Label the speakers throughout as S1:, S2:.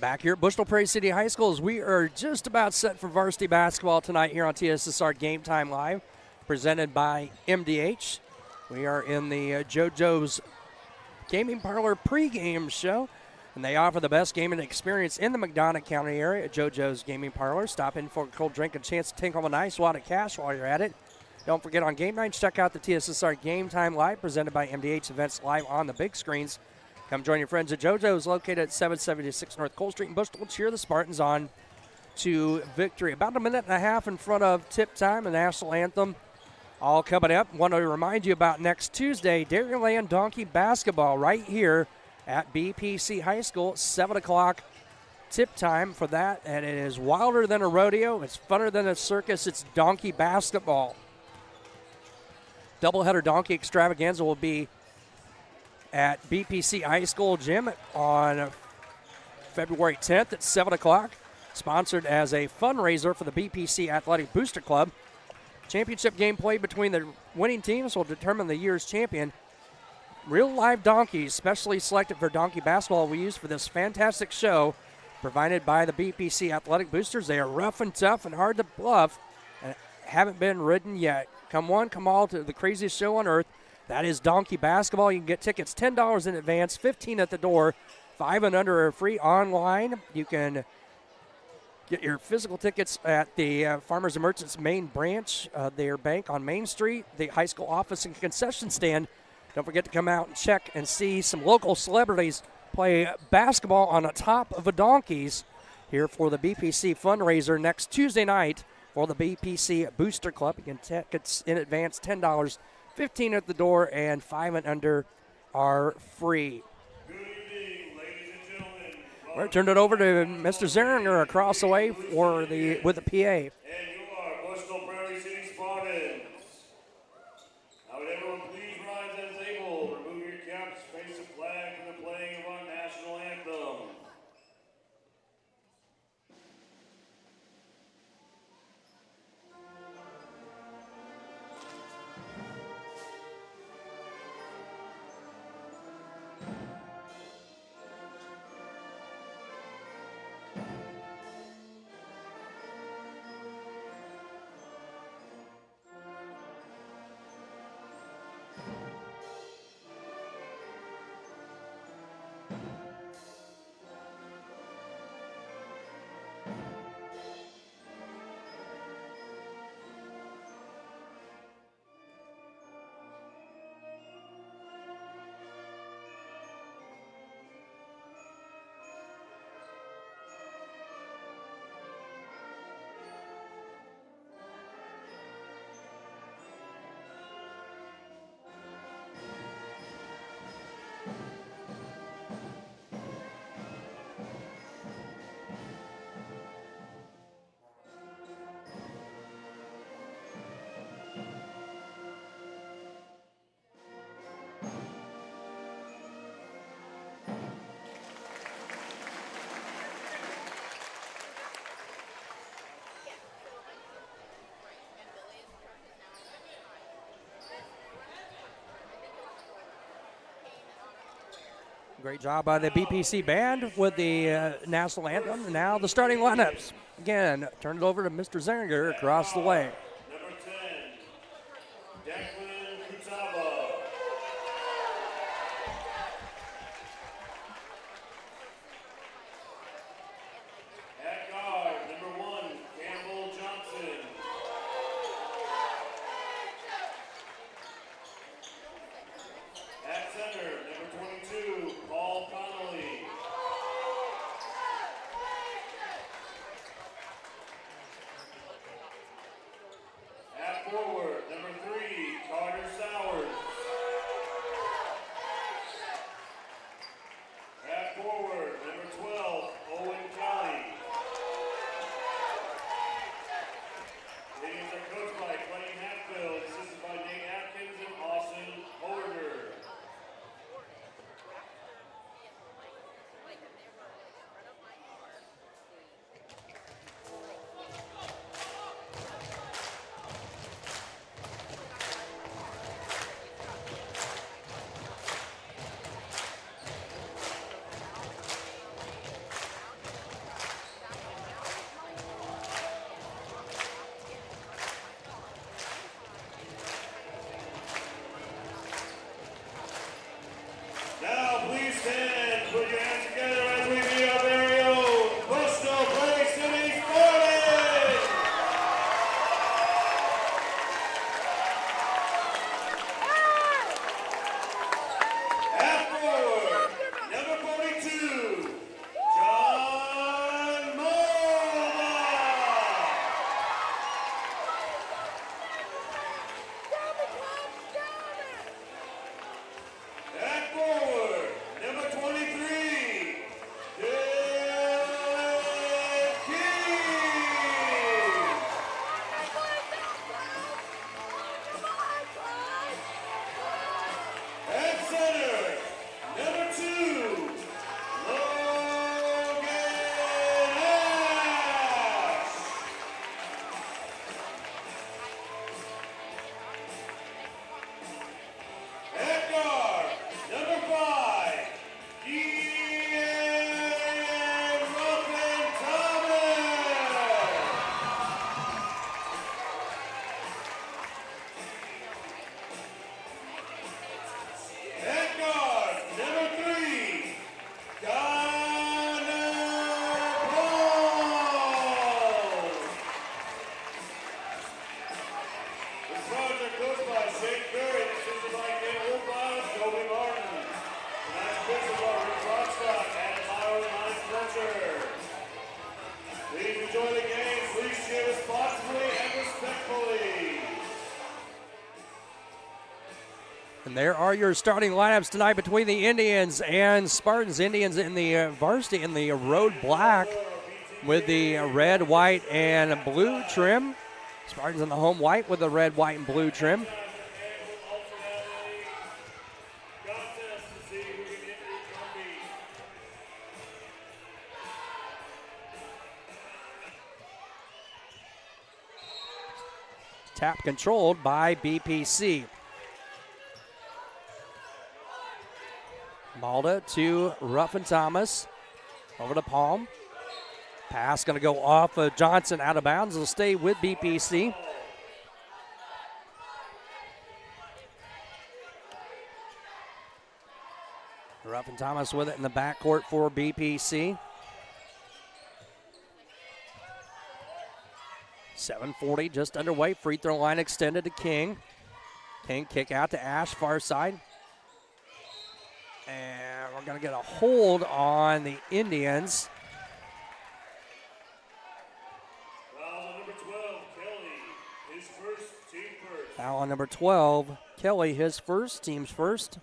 S1: Back here at Bushnell-Prairie City High School as we are just about set for varsity basketball tonight here on TSSR Game Time Live, presented by MDH. We are in the JoJo's Gaming Parlor pregame show, and they offer the best gaming experience in the McDonough County area at JoJo's Gaming Parlor. Stop in for a cold drink and a chance to take home a nice wad of cash while you're at it. Don't forget on game nights, check out the TSSR Game Time Live, presented by MDH Events live on the big screens. Come join your friends at JoJo's, located at 776 North Cole Street in Bushnell. Cheer the Spartans on to victory. About a minute and a half in front of tip time, the national anthem all coming up. Want to remind you about next Tuesday, Dairyland Donkey Basketball right here at BPC High School, 7 o'clock tip time for that. And it is wilder than a rodeo. It's funner than a circus. It's donkey basketball. Doubleheader donkey extravaganza will be at BPC High School Gym on February 10th at 7 o'clock. Sponsored as a fundraiser for the BPC Athletic Booster Club. Championship game played between the winning teams will determine the year's champion. Real live donkeys, specially selected for donkey basketball, we use for this fantastic show provided by the BPC Athletic Boosters. They are rough and tough and hard to bluff and haven't been ridden yet. Come one, come all to the craziest show on earth. That is donkey basketball. You can get tickets $10 in advance, $15 at the door. 5 and under are free online. You can get your physical tickets at the Farmers and Merchants main branch, their bank on Main Street, the high school office and concession stand. Don't forget to come out and check and see some local celebrities play basketball on the top of the donkeys here for the BPC fundraiser next Tuesday night for the BPC Booster Club. You can tickets in advance, $10. 15 at the door, and 5 and under are free.
S2: Good evening, ladies and gentlemen.
S1: We'll turn it over to Mr. Zeringer across the way for with the PA.
S2: And you are Bushnell-Prairie City Spartans. Now would everyone please rise as able, remove your caps, face the flag for the playing of our national anthem.
S1: Great job by the BPC band with the national anthem. Now the starting lineups. Again, turn it over to Mr. Zeringer across the way.
S2: Number 10, Declan Kutaba. At guard, number 1, Campbell Johnson. At center, number 22, Paul Connolly. At forward, number 3, Carter Sowers. At forward, number 12, Owen Kelly. These are coached by Clayton Hatfield, assisted by Nate Atkins and Austin Holder. Master. Please enjoy the game. Please cheer responsibly and respectfully.
S1: And there are your starting lineups tonight between the Indians and Spartans. Indians in the varsity in the road black with the red, white, and blue trim. Spartans in the home white with the red, white, and blue trim. Tap controlled by BPC. Malda to Ruffin Thomas. Over to Palm. Pass going to go off of Johnson out of bounds. It'll stay with BPC. Ruffin Thomas with it in the backcourt for BPC. 7:40 just underway. Free throw line extended to King. King kick out to Ash, far side. And we're going to get a hold on the Indians.
S2: Foul on number 12, Kelly, his first, team first.
S1: Foul on number 12, Kelly, his first, team's first.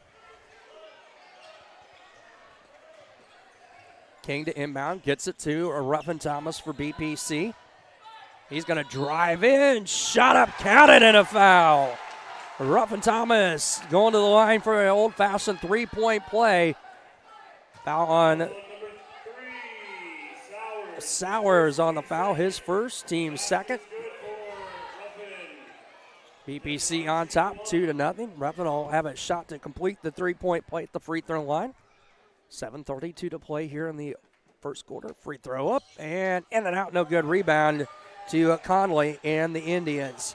S1: King to inbound, gets it to Ruffin Thomas for BPC. He's going to drive in, shot up, counted, and a foul. Ruffin Thomas going to the line for an old-fashioned three-point play. Foul on Sowers on the foul, his first, team second. BPC on top, 2-0. Ruffin will have a shot to complete the three-point play at the free throw line. 7:32 to play here in the first quarter. Free throw up and in and out, no good. Rebound to Conley and the Indians.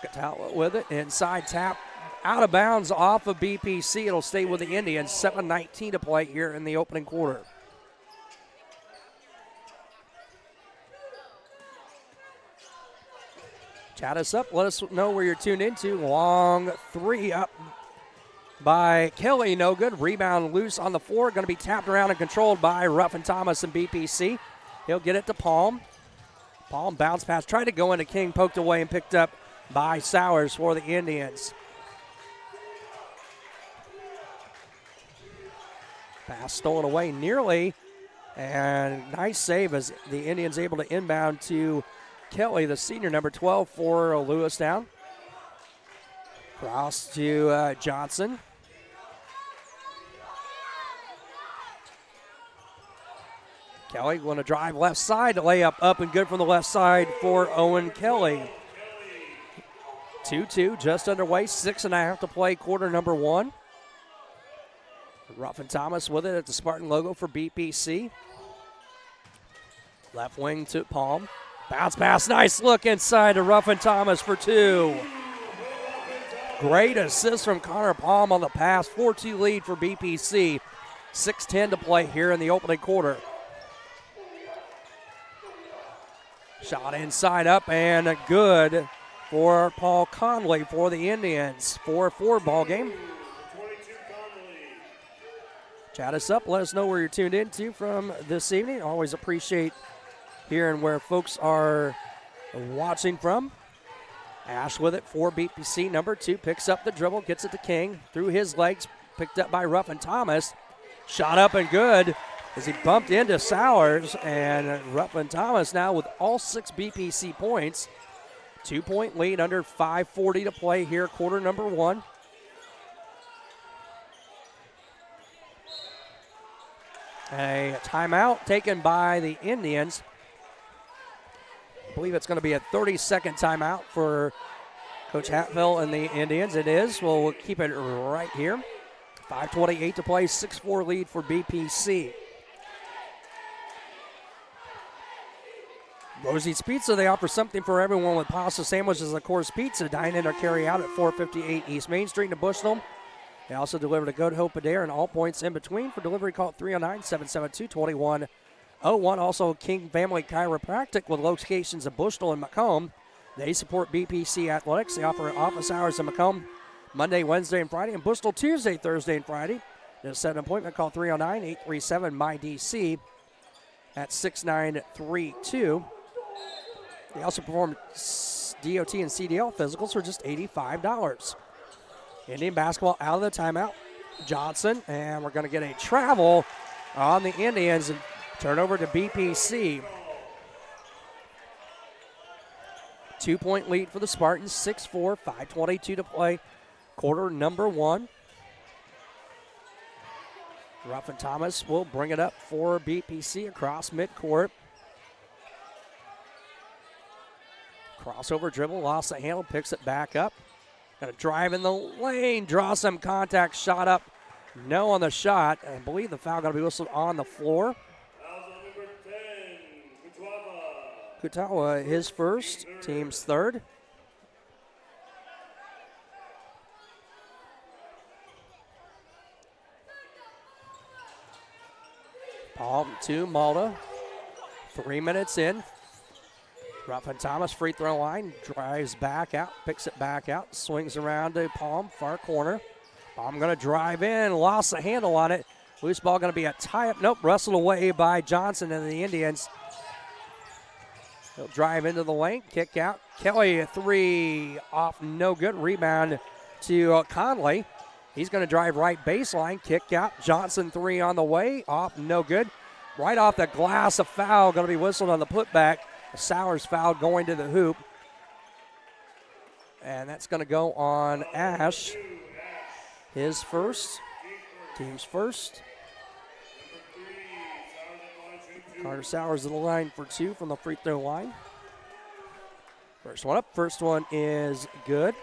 S1: Catala with it, inside tap, out of bounds off of BPC. It'll stay with the Indians. 7:19 to play here in the opening quarter. Chat us up. Let us know where you're tuned into. Long three up by Kelly. No good. Rebound loose on the floor. Going to be tapped around and controlled by Ruffin Thomas and BPC. He'll get it to Palm. Palm bounce pass. Tried to go into King. Poked away and picked up by Sowers for the Indians. Pass stolen away nearly. And nice save as the Indians able to inbound to Kelly, the senior, number 12 for Lewistown. Cross to Johnson. Kelly going to drive left side. Layup up and good from the left side for Owen Kelly. 2-2 just underway. 6.5 to play quarter number one. Ruffin Thomas with it at the Spartan logo for BPC. Left wing to Palm. Bounce pass, nice look inside to Ruffin Thomas for two. Great assist from Connor Palm on the pass. 4-2 lead for BPC. 6:10 to play here in the opening quarter. Shot inside up and good for Paul Conley for the Indians. 4-4 ball game. Chat us up. Let us know where you're tuned into from this evening. Always appreciate hearing where folks are watching from. Ash with it for BPC. Number 2 picks up the dribble, gets it to King. Through his legs, picked up by Ruffin Thomas. Shot up and good as he bumped into Sowers. And Ruffin Thomas now with all 6 BPC points. 2-point lead under 5:40 to play here, quarter number one. A timeout taken by the Indians. I believe it's going to be a 30-second timeout for Coach Hatfield and the Indians. It is. We'll keep it right here. 5:28 to play, 6-4 lead for BPC. Rosie's Pizza, they offer something for everyone with pasta sandwiches, of course, pizza. Dine in or carry out at 458 East Main Street in Bushnell. They also deliver to Good Hope Adair and all points in between. For delivery, call 309-772-2101. Also, King Family Chiropractic with locations in Bushnell and Macomb. They support BPC Athletics. They offer office hours in Macomb Monday, Wednesday, and Friday. And Bushnell Tuesday, Thursday, and Friday. To set an appointment, call 309-837-MyDC at 6932. They also perform DOT and CDL physicals for just $85. Indian basketball out of the timeout. Johnson, and we're going to get a travel on the Indians and turn over to BPC. 2-point lead for the Spartans, 6-4, 5:22 to play, quarter number 1. Ruffin Thomas will bring it up for BPC across midcourt. Crossover dribble, lost the handle, picks it back up. Got to drive in the lane, draw some contact, shot up. No on the shot. I believe the foul going to be whistled on the floor.
S2: Number 10,
S1: Kutawa, his first, team's third. Palm to Malta. 3 minutes in. Ruffin Thomas, free throw line, drives back out, picks it back out, swings around to Palm, far corner. Palm going to drive in, lost the handle on it. Loose ball going to be a tie-up. Nope, wrestled away by Johnson and the Indians. He'll drive into the lane, kick out. Kelly, a three off, no good. Rebound to Conley. He's going to drive right baseline, kick out. Johnson, three on the way, off, no good. Right off the glass, a foul going to be whistled on the putback. Sowers foul going to the hoop. And that's going to go on Ash. His first, team's first. Carter Sowers to the line for 2 from the free throw line. First one up, first one is good.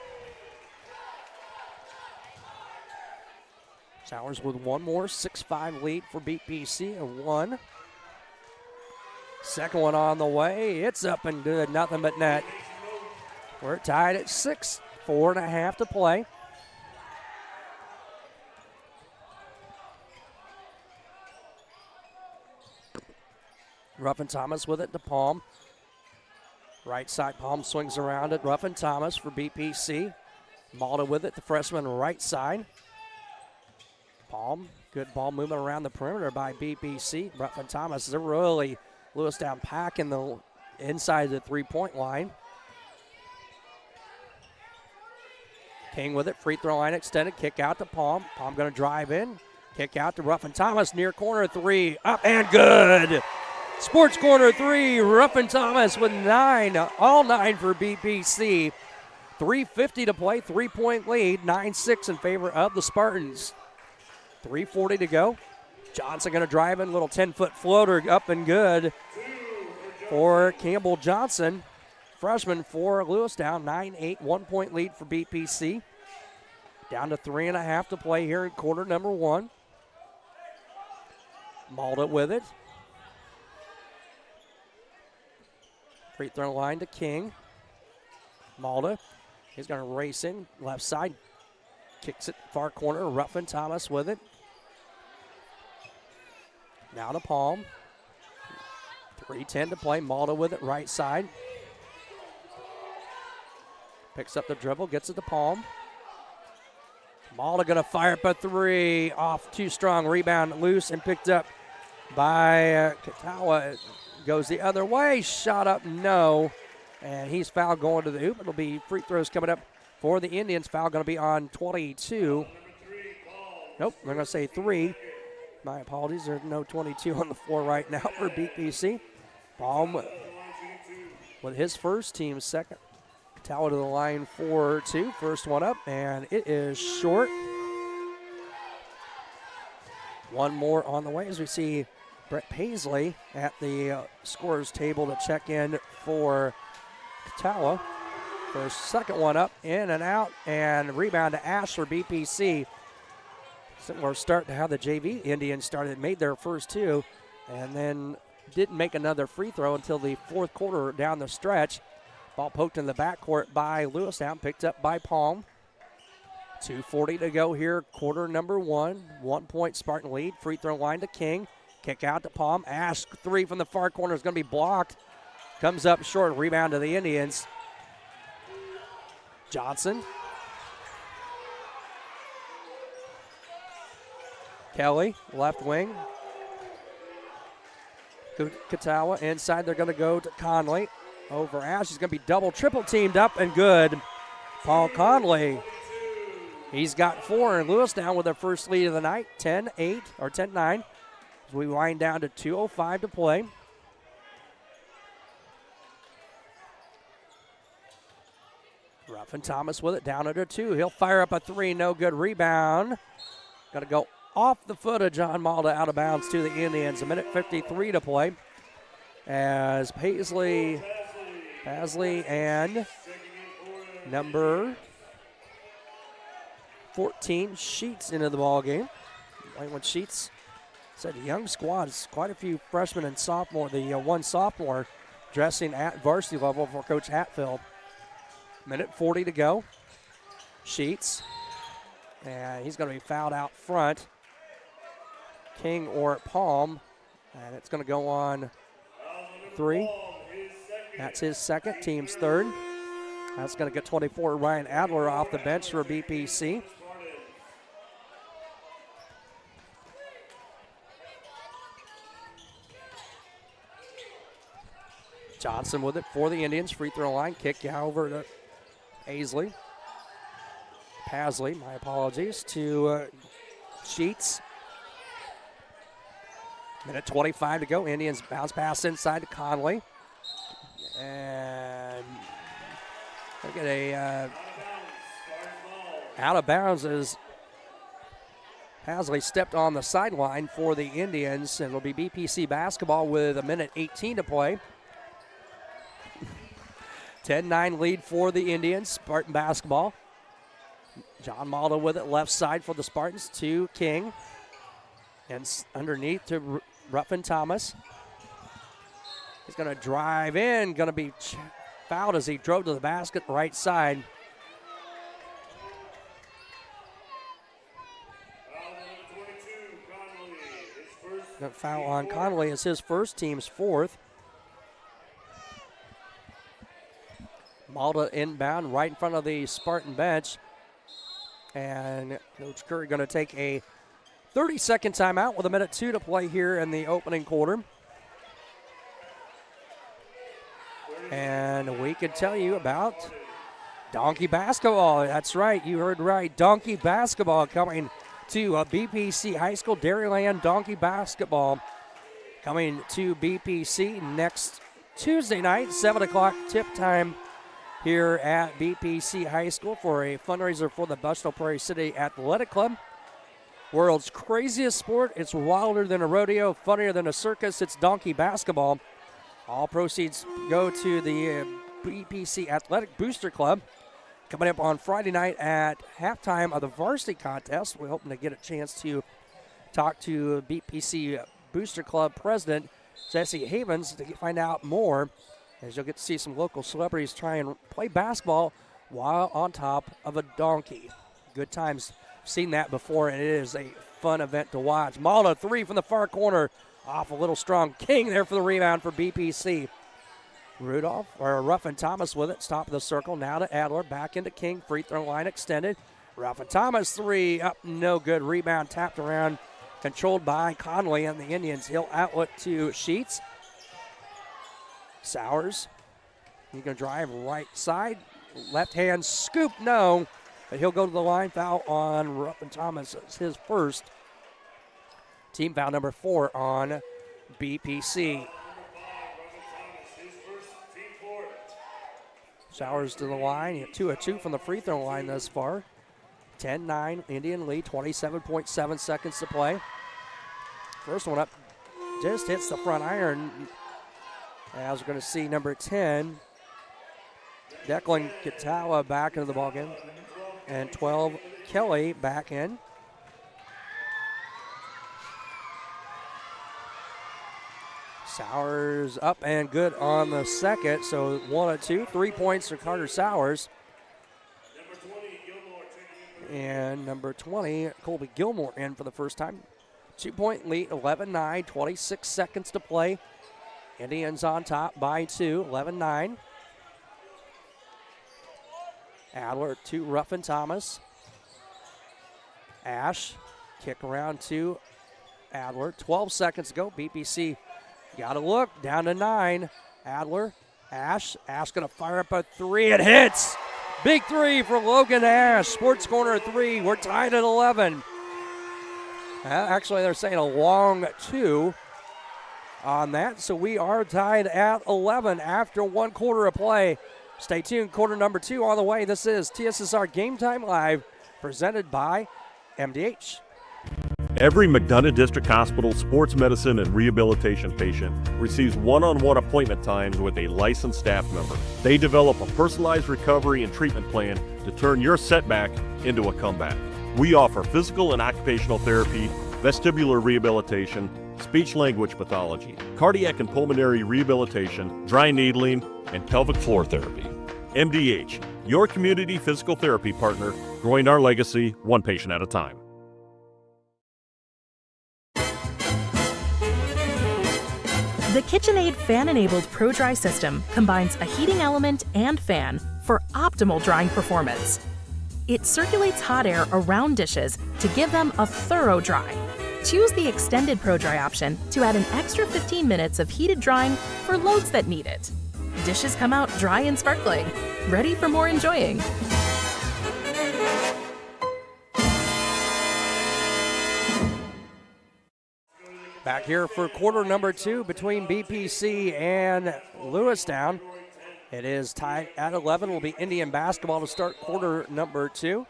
S1: Sowers with one more, 6-5 lead for BPC, a 1. Second one on the way. It's up and good. Nothing but net. We're tied at 6. 4.5 to play. Ruffin Thomas with it to Palm. Right side, Palm swings around it. Ruffin Thomas for BPC. Malta with it, the freshman right side. Palm, good ball movement around the perimeter by BPC. Ruffin Thomas, they're really Lewistown packing the inside the three-point line. King with it, free throw line extended, kick out to Palm. Palm going to drive in, kick out to Ruffin Thomas, near corner three, up and good. Sports corner three, Ruffin Thomas with 9, all 9 for BPC. 3:50 to play, 3-point lead, 9-6 in favor of the Spartans. 3:40 to go. Johnson going to drive in, little 10-foot floater, up and good for Campbell Johnson. Freshman for Lewistown, 9-8, 1-point lead for BPC. Down to 3.5 to play here in quarter number 1. Malta with it. Free throw line to King. Malta, he's going to race in, left side. Kicks it far corner, Ruffin Thomas with it. Now to Palm. 3:10 to play. Malta with it, right side. Picks up the dribble, gets it to Palm. Malta going to fire up a three. Off too strong. Rebound loose and picked up by Katawa. Goes the other way. Shot up, no. And he's fouled going to the hoop. It'll be free throws coming up for the Indians. Foul going to be on 22. Nope, they're going to say 3. My apologies, there's no 22 on the floor right now for BPC. Palm with his first, team's second. Katawa to the line for 2. First one up, and it is short. One more on the way as we see Brett Paisley at the scorer's table to check in for Katawa. First, second one up, in and out, and rebound to Ash for BPC. Similar start to how the JV Indians started, made their first 2, and then didn't make another free throw until the fourth quarter down the stretch. Ball poked in the backcourt by Lewistown, picked up by Palm. 2:40 to go here, quarter number 1. 1-point Spartan lead. Free throw line to King. Kick out to Palm. Ash, 3 from the far corner is going to be blocked. Comes up short, rebound to the Indians. Johnson Kelly, left wing. Katawa inside. They're going to go to Conley. Over Ash. He's going to be double, triple teamed up and good. Paul Conley. He's got 4, and Lewistown with their first lead of the night, 10-8 or 10-9. As we wind down to 2:05 to play. Ruffin Thomas with it, down under 2. He'll fire up a 3, no good. Rebound. Got to go off the foot of John Malta, out of bounds to the Indians. 1:53 to play. As Pasley and number 14, Sheets into the ball game. When Sheets said young squads, quite a few freshmen and sophomore. The one sophomore dressing at varsity level for Coach Hatfield. 1:40 to go. Sheets, and he's going to be fouled out front. King or Palm, and it's going to go on 3. That's his second, team's third. That's going to get 24, Ryan Adler, off the bench for BPC. Johnson with it for the Indians. Free throw line. Kick over to Pasley, my apologies, to Sheets. 1:25 to go. Indians bounce pass inside to Conley. And look at a out of bounds as Pasley stepped on the sideline for the Indians. And it'll be BPC basketball with 1:18 to play. 10-9 lead for the Indians. Spartan basketball. John Malta with it, left side for the Spartans to King. And underneath to Ruffin Thomas. He's going to drive in, going to be fouled as he drove to the basket right side. That foul on Conley is his first, team's 4th. Malta inbound right in front of the Spartan bench. And Coach Curry going to take a 30-second timeout with 1:02 to play here in the opening quarter. And we can tell you about Donkey Basketball. That's right, you heard right. Donkey Basketball coming to BPC High School. Dairyland Donkey Basketball coming to BPC next Tuesday night, 7 o'clock tip time here at BPC High School for a fundraiser for the Bushnell-Prairie City Athletic Club. World's craziest sport. It's wilder than a rodeo, funnier than a circus. It's Donkey Basketball. All proceeds go to the BPC Athletic Booster Club. Coming up on Friday night at halftime of the varsity contest, we're hoping to get a chance to talk to BPC Booster Club President Jesse Havens to find out more, as you'll get to see some local celebrities try and play basketball while on top of a donkey. Good times. Seen that before, and it is a fun event to watch. Malta 3 from the far corner. Off a little strong. King there for the rebound for BPC. Ruffin Thomas with it. Top of the circle. Now to Adler. Back into King. Free throw line extended. Ruffin Thomas 3 up. No good. Rebound tapped around. Controlled by Conley and the Indians. He'll outlet to Sheets. Sowers. He's going to drive right side. Left hand scoop. No. But he'll go to the line. Foul on Ruffin Thomas. It's his first. Team foul number 4 on BPC. Sowers to the line. 2 of 2 from the free throw line thus far. 10-9 Indian lead. 27.7 seconds to play. First one up just hits the front iron. As we're going to see number 10, Declan Katawa back into the ballgame. And 12, Kelly back in. Sowers up and good on the second. So 1 of 2. 3 points for Carter Sowers. And number 20, Colby Gilmore in for the first time. 2-point lead, 11-9, 26 seconds to play. Indians on top by 2, 11-9. Adler to Ruffin Thomas. Ash, Kick around to Adler. 12 seconds to go. BPC got to look. Down to 9. Adler. Ash going to fire up a 3. It hits. Big 3 for Logan Ash. Sports Corner 3. We're tied at 11. Actually, they're saying a long 2 on that. So we are tied at 11 after 1 quarter of play. Stay tuned. Quarter number 2 on the way. This is TSSR Game Time Live, presented by MDH.
S3: Every McDonough District Hospital sports medicine and rehabilitation patient receives one-on-one appointment times with a licensed staff member. They develop a personalized recovery and treatment plan to turn your setback into a comeback. We offer physical and occupational therapy, vestibular rehabilitation, speech-language pathology, cardiac and pulmonary rehabilitation, dry needling, and pelvic floor therapy. MDH, your community physical therapy partner, growing our legacy one patient at a time.
S4: The KitchenAid fan-enabled Pro Dry system combines a heating element and fan for optimal drying performance. It circulates hot air around dishes to give them a thorough dry. Choose the extended Pro Dry option to add an extra 15 minutes of heated drying for loads that need it. Dishes come out dry and sparkling, ready for more enjoying.
S1: Back here for quarter number 2 between BPC and Lewistown. It is tied at 11. Will be Indian basketball to start quarter number 2.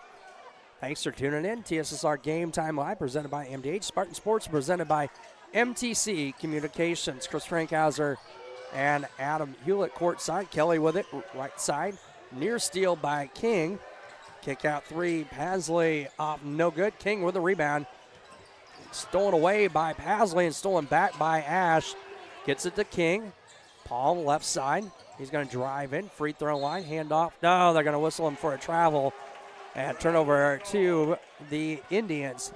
S1: Thanks for tuning in. TSSR Game Time Live, presented by MDH. Spartan Sports, presented by MTC Communications. Chris Frankhauser and Adam Hulett courtside. Kelly with it, right side. Near steal by King. Kick out 3. Pasley off, no good. King with a rebound. Stolen away by Pasley and stolen back by Ash. Gets it to King. Palm left side. He's going to drive in. Free throw line. Handoff. No, they're going to whistle him for a travel. And turnover to the Indians.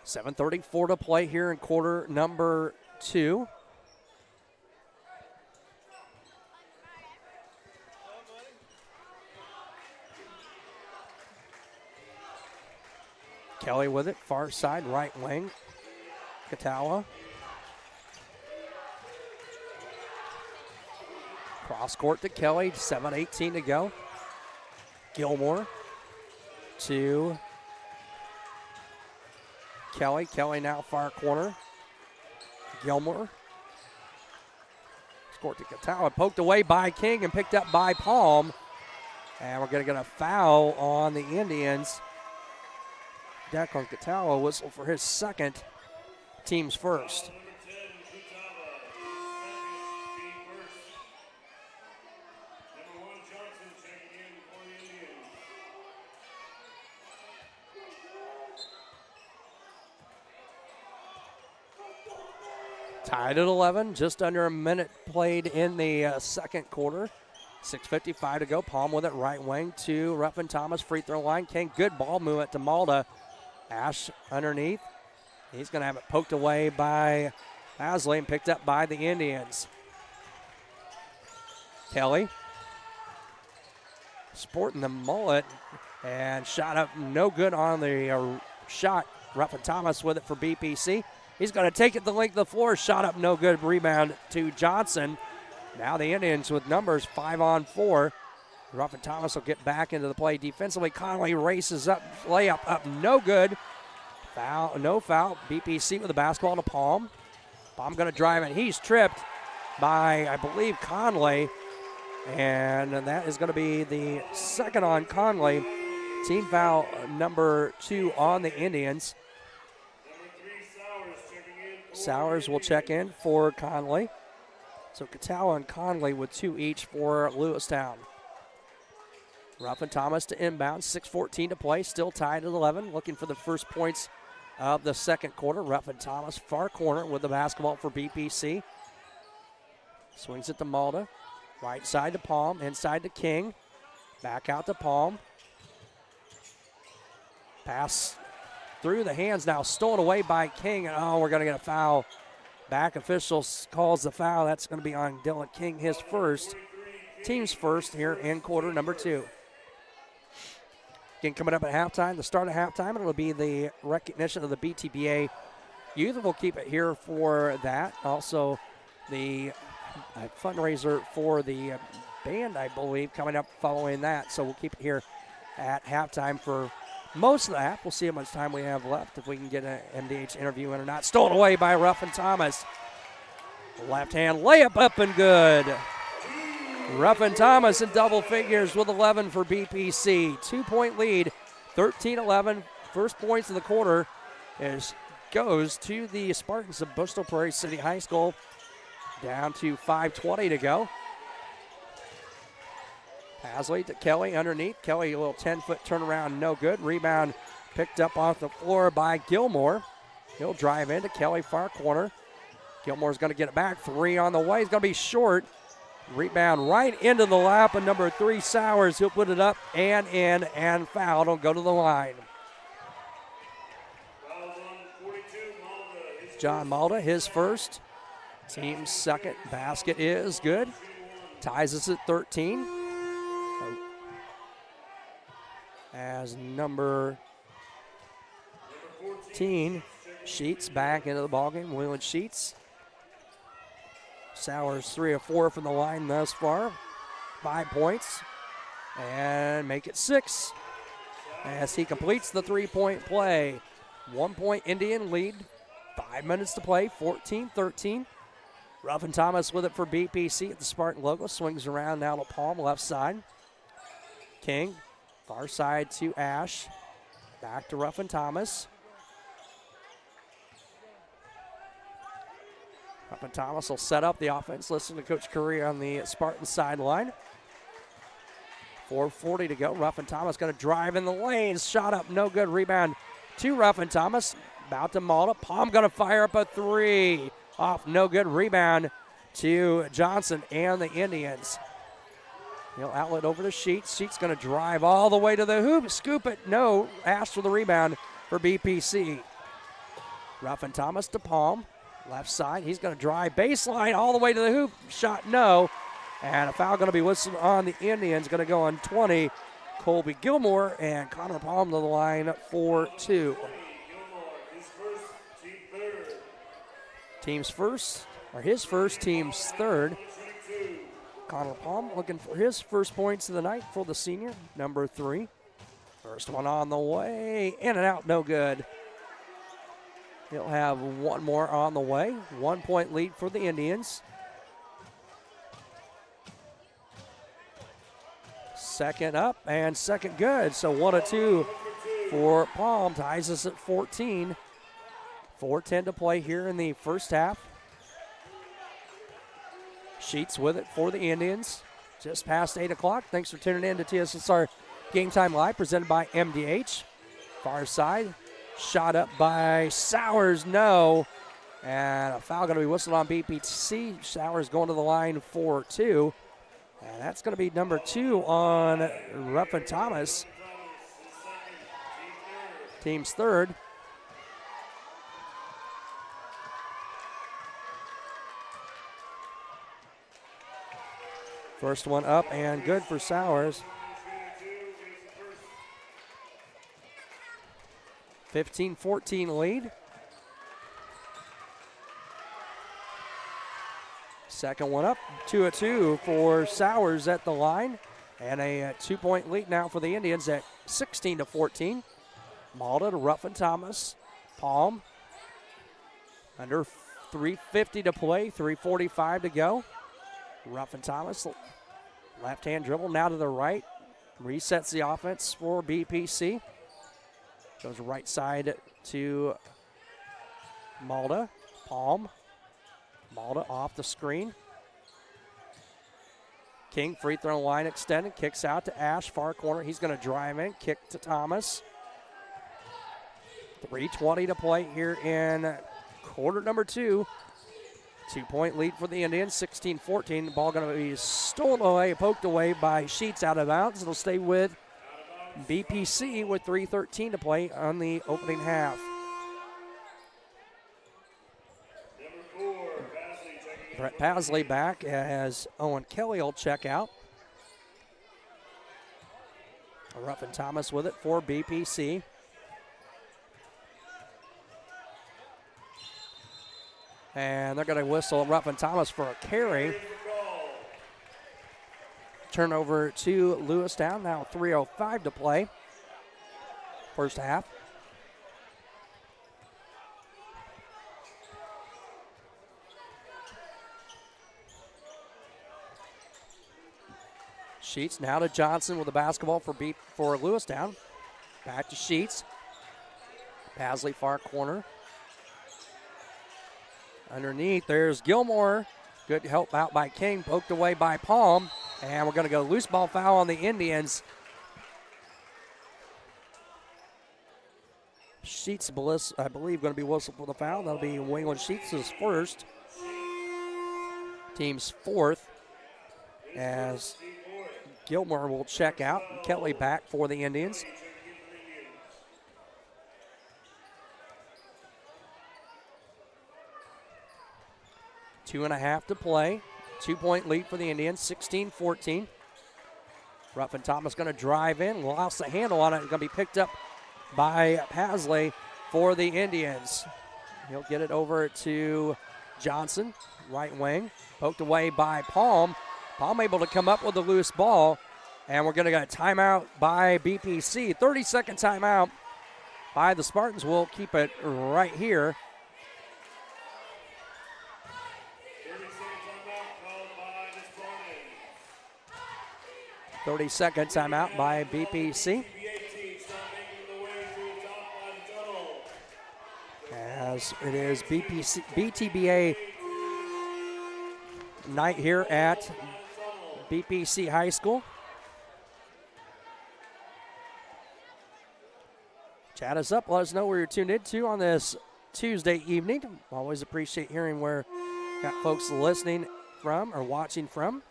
S1: 7:34 to play here in quarter number 2. Kelly with it, far side, right wing. Katawa. Cross court to Kelly, 7:18 to go. Gilmore to Kelly. Kelly now far corner. Gilmore. Scored to Katawa, poked away by King and picked up by Palm. And we're going to get a foul on the Indians. Declan Katawa whistle for his second, team's first. Tied at 11, just under a minute played in the second quarter. 6:55 to go. Palm with it, right wing to Ruffin Thomas, free throw line. King, good ball movement to Malda. Ash underneath. He's going to have it poked away by Pasley and picked up by the Indians. Kelly sporting the mullet and shot up no good on the shot. Ruffin Thomas with it for BPC. He's going to take it the length of the floor. Shot up no good. Rebound to Johnson. Now the Indians with numbers 5-on-4. Ruffin Thomas will get back into the play defensively. Conley races up, layup up, no good. Foul, no foul. BPC with the basketball to Palm. Palm going to drive it. He's tripped by, I believe, Conley. And that is going to be the second on Conley. Team foul number 2 on the Indians. Sowers will check in for Conley. So Katawa and Conley with 2 each for Lewistown. Ruffin Thomas to inbound, 6:14 to play, still tied at 11, looking for the first points of the second quarter. Ruffin Thomas, far corner with the basketball for BPC. Swings it to Malda, right side to Palm, inside to King, back out to Palm. Pass through the hands now, stolen away by King, and we're going to get a foul. Back official calls the foul. That's going to be on Dylan King, his first, team's first here in quarter number 2. Again, coming up at halftime, the start of halftime, it'll be the recognition of the BTBA youth. We'll keep it here for that. Also, the fundraiser for the band, I believe, coming up following that. So we'll keep it here at halftime for most of the half. We'll see how much time we have left, if we can get an MDH interview in or not. Stolen away by Ruffin Thomas. Left hand layup up and good. Ruffin Thomas in double figures with 11 for BPC. 2-point lead, 13-11. First points of the quarter goes to the Spartans of Bushnell-Prairie City High School. Down to 5:20 to go. Pasley to Kelly underneath. Kelly, a little 10-foot turnaround, no good. Rebound picked up off the floor by Gilmore. He'll drive into Kelly, far corner. Gilmore's going to get it back. 3 on the way. He's going to be short. Rebound right into the lap of number 3, Sowers. He'll put it up and in and foul. He'll go to the line. John Malda, his first. Team's second basket is good. Ties us at 13. As number 14, Sheets back into the ballgame. Wheeling Sheets. Sowers 3 of 4 from the line thus far. 5 points. And make it 6 as he completes the 3-point play. 1-point Indian lead. 5 minutes to play. 14-13. Ruffin Thomas with it for BPC at the Spartan logo. Swings around now to Palm, left side. King, far side to Ash. Back to Ruffin Thomas. Ruffin Thomas will set up the offense. Listen to Coach Curry on the Spartan sideline. 4:40 to go. Ruffin Thomas going to drive in the lane. Shot up, no good. Rebound to Ruffin Thomas. About to Malta. Palm going to fire up a 3. Off, no good. Rebound to Johnson and the Indians. He'll outlet over to Sheets. Sheets going to drive all the way to the hoop. Scoop it. No. Ash for the rebound for BPC. Ruffin Thomas to Palm. Left side. He's going to drive baseline all the way to the hoop. Shot no. And a foul going to be whistled on the Indians. Going to go on 20. Colby Gilmore and Connor Palm to the line for 2. Team's first, or his first, team's third. Connor Palm looking for his first points of the night for the senior, number 3. First one on the way, in and out, no good. He'll have one more on the way. 1-point lead for the Indians. Second up and second good, so 1 of 2 for Palm. Ties us at 14. 4:10 to play here in the first half. Sheets with it for the Indians. Just past 8 o'clock. Thanks for tuning in to TSSR Game Time Live, presented by MDH. Far side. Shot up by Sowers, no. And a foul going to be whistled on BPC. Sowers going to the line for 2. And that's going to be number 2 on Ruffin Thomas. Team's third. First one up and good for Sowers. 15-14 lead. Second one up, 2 of 2 for Sowers at the line. And a 2-point lead now for the Indians at 16-14. Malta to Ruffin Thomas. Palm. Under 3:50 to play, 3:45 to go. Ruffin Thomas, left-hand dribble, now to the right. Resets the offense for BPC. Goes right side to Malta. Palm. Malta off the screen. King, free throw line extended. Kicks out to Ash, far corner. He's going to drive in. Kick to Thomas. 3:20 to play here in quarter number 2. 2-point lead for the Indians, 16-14. The ball going to be stolen away, poked away by Sheets out of bounds. It'll stay with BPC with 3:13 to play on the opening half. Brett Pasley back as Owen Kelly will check out. Ruffin Thomas with it for BPC. And they're going to whistle Ruffin Thomas for a carry. Turnover to Lewistown. Now 3:05 to play. First half. Sheets now to Johnson with the basketball for Lewistown. Back to Sheets. Pasley far corner. Underneath, there's Gilmore. Good help out by King. Poked away by Palm. And we're going to go loose ball foul on the Indians. Sheets, I believe, going to be whistled for the foul. That'll be Wayland Sheets' first. Team's fourth. As Gilmore will check out. Kelly back for the Indians. Two and a half to play. 2-point lead for the Indians, 16-14. Ruffin Thomas going to drive in, lost the handle on it. It's going to be picked up by Pasley for the Indians. He'll get it over to Johnson, right wing. Poked away by Palm. Palm able to come up with a loose ball. And we're going to get a timeout by BPC. 30-second timeout by the Spartans. We'll keep it right here. 30-second timeout by BPC. As it is BTBA night here at BPC High School. Chat us up. Let us know where you're tuned into on this Tuesday evening. Always appreciate hearing where got folks listening from or watching from.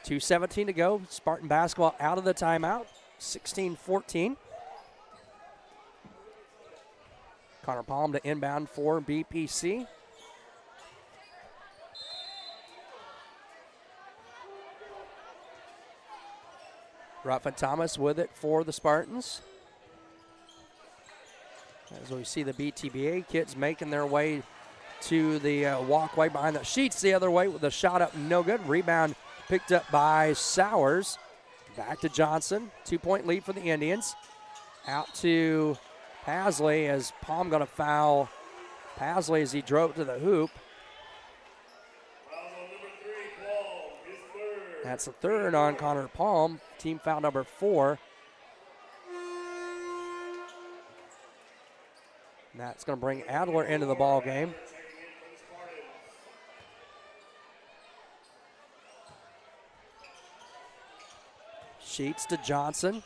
S1: 2:17 to go. Spartan basketball out of the timeout. 16-14. Connor Palm to inbound for BPC. Ruffin Thomas with it for the Spartans. As we see the BTBA kids making their way to the walkway behind the Sheets the other way with the shot up, no good. Rebound picked up by Sowers. Back to Johnson. 2-point lead for the Indians. Out to Pasley as Palm going to foul Pasley as he drove to the hoop. That's the third on Connor Palm. Team foul number 4. And that's going to bring Adler into the ball game. Sheets to Johnson.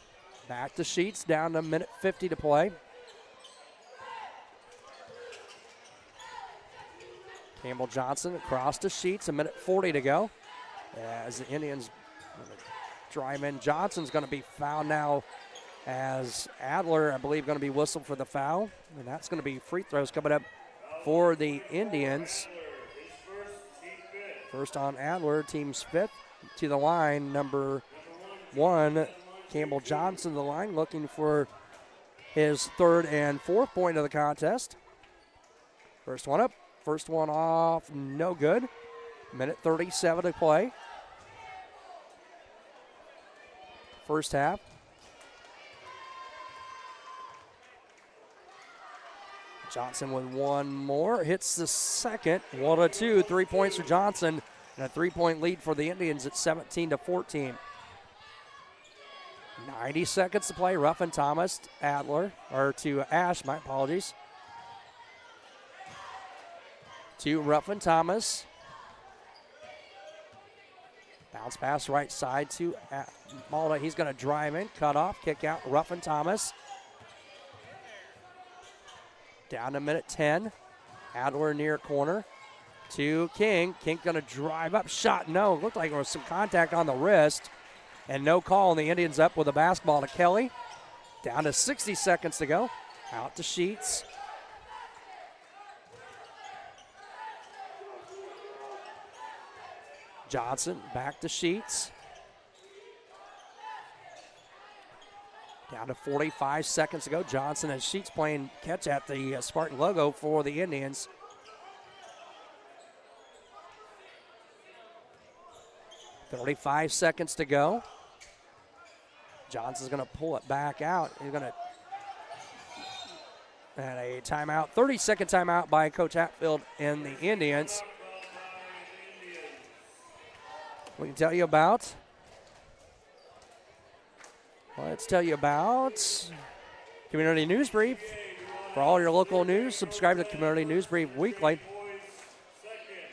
S1: Back to Sheets, down to 1:50 to play. Campbell Johnson across to Sheets, 1:40 to go. As the Indians drive in, Johnson's going to be fouled now as Adler, I believe, going to be whistled for the foul. And that's going to be free throws coming up for the Indians. First on Adler, team's 5th. To the line, number 1, Campbell Johnson, the line, looking for his 3rd and 4th point of the contest. First one up, first one off, no good. 1:37 to play. First half. Johnson with one more, hits the second. 1-2, 3 points for Johnson, and a 3-point lead for the Indians at 17-14. 90 seconds to play. Ruffin Thomas, Adler, or to Ash, my apologies. To Ruffin Thomas. Bounce pass right side to Malta. He's going to drive in, cut off, kick out. Ruffin Thomas. Down to 1:10. Adler near corner to King. King going to drive up, shot no. Looked like there was some contact on the wrist. And no call, and the Indians up with a basketball to Kelly. Down to 60 seconds to go. Out to Sheets. Johnson back to Sheets. Down to 45 seconds to go. Johnson and Sheets playing catch at the Spartan logo for the Indians. .35 seconds to go. Johnson's going to pull it back out. He's going to and a timeout, 30-second timeout by Coach Hatfield and the Indians. We can tell you about. Let's tell you about Community News Brief. For all your local news, subscribe to the Community News Brief weekly.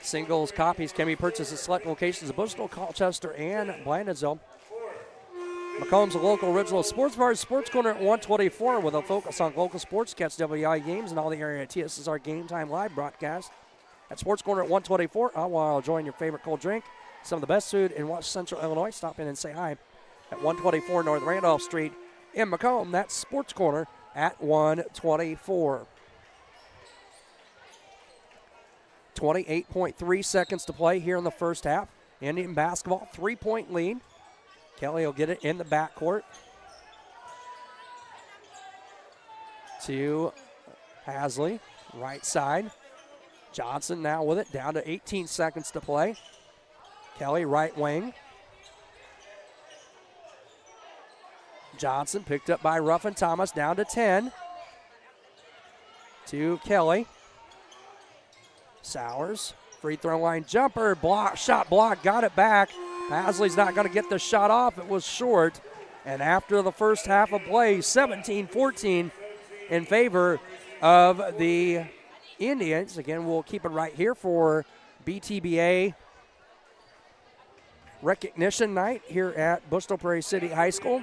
S1: Singles copies can be purchased at select locations of Bushnell, Colchester, and Blandonsville. Macomb's a local original sports bar, Sports Corner at 124 with a focus on local sports. Catch WI games and all the area TSSR Game Time live broadcast at Sports Corner at 124. While enjoying your favorite cold drink, some of the best food in West Central Illinois. Stop in and say hi at 124 North Randolph Street in Macomb. That's Sports Corner at 124. 28.3 seconds to play here in the first half. Indian basketball, 3-point lead. Kelly will get it in the backcourt to Hasley, right side. Johnson now with it, down to 18 seconds to play. Kelly, right wing. Johnson picked up by Ruffin Thomas, down to 10. To Kelly. Sowers, free throw line jumper, block, shot block, got it back. Hasley's not going to get the shot off. It was short. And after the first half of play, 17-14 in favor of the Indians. Again, we'll keep it right here for BTBA recognition night here at Bushnell-Prairie City High School.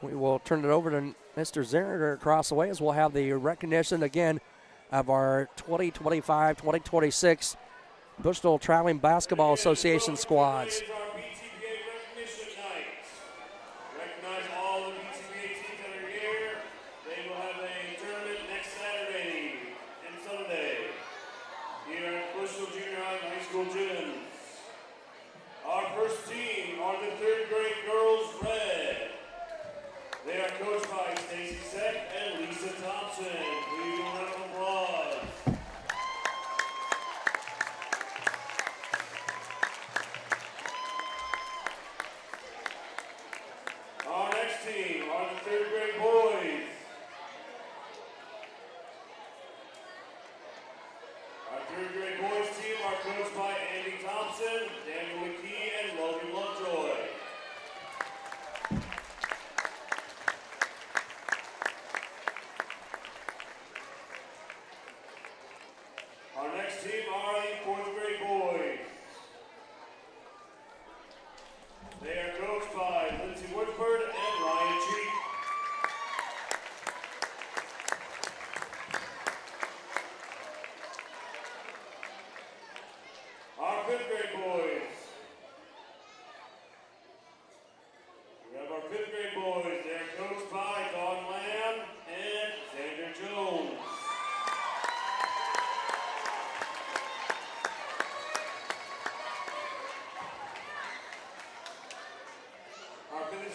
S1: We will turn it over to Mr. Zerner across the way as we'll have the recognition again of our 2025-2026 Bushnell Traveling Basketball Association squads.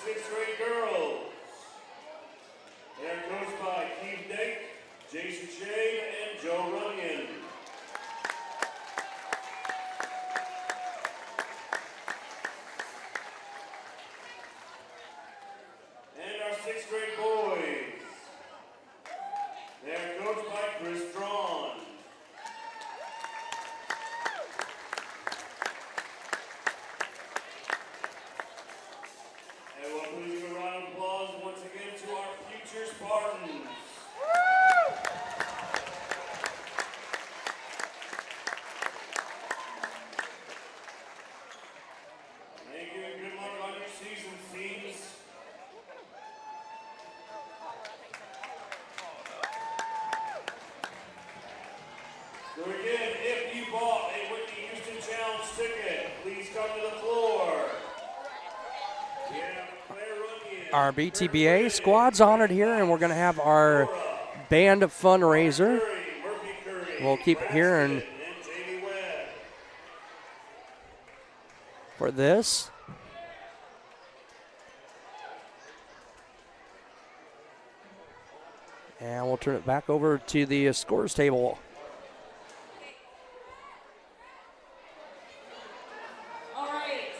S2: Sixth grade girls. They are coached by Keith Dake, Jason Shade, and Joe Runyon. And our sixth grade boys. They are coached by Chris Strawn. Spartans. Thank you and good luck on your season, teams. So again, if you bought a Whitney Houston Challenge ticket, please come to the floor.
S1: our BTBA squad's honored here, and we're going to have our band fundraiser. We'll keep it here and for this. And we'll turn it back over to the scores table.
S5: All right,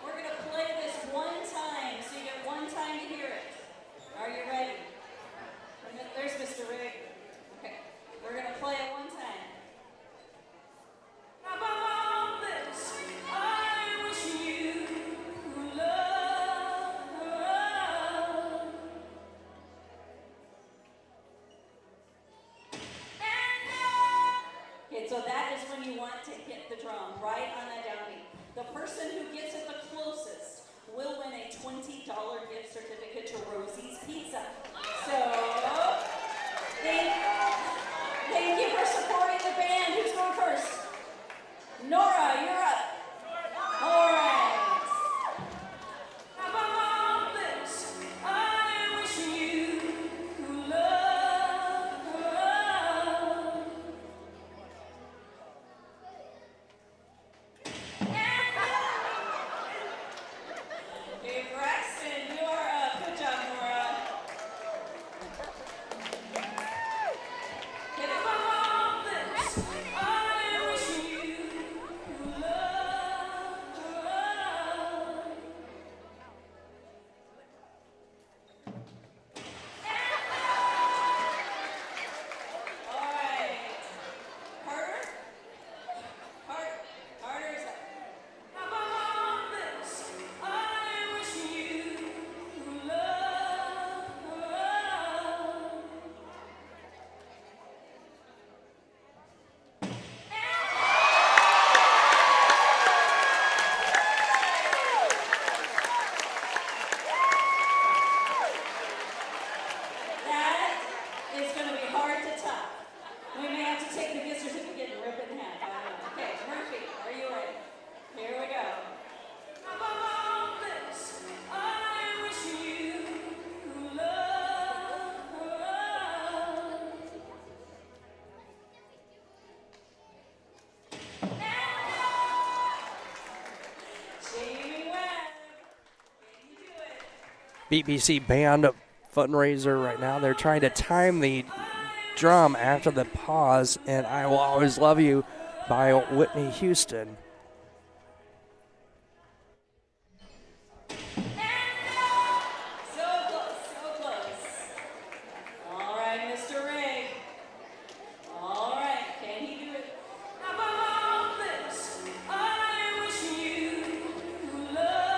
S5: we're going to play this one time, so you get one time to hear it. Are you ready? There's Mr. Rigg. Okay, we're going to play it one time. About this, I wish you love. Okay, so that is when you want to hit the drum, right on that downbeat. The person who gets it the closest will win a $20 gift certificate to Rosie's Pizza. So, thank you for supporting the band. Who's going first? Nora, you're up. All right. About this, I wish you love. Hey, Braxton, you are up. Good job, Nora. Hit it. About this, I wish you love. All right. Carter? Carter's up. About this, I wish you love. That is going to be hard to top. We may have to take the gift certificate and rip it in half. I don't know. Okay, Murphy, are you ready? Here we go. About this, I wish you love. Jamie Webb, can you do it?
S1: BPC band fundraiser right now. They're trying to time the drum after the pause, and I Will Always Love You by Whitney Houston.
S5: So close, so close. All right, Mr. Rigg. All right, can he do it? About this, I wish you love.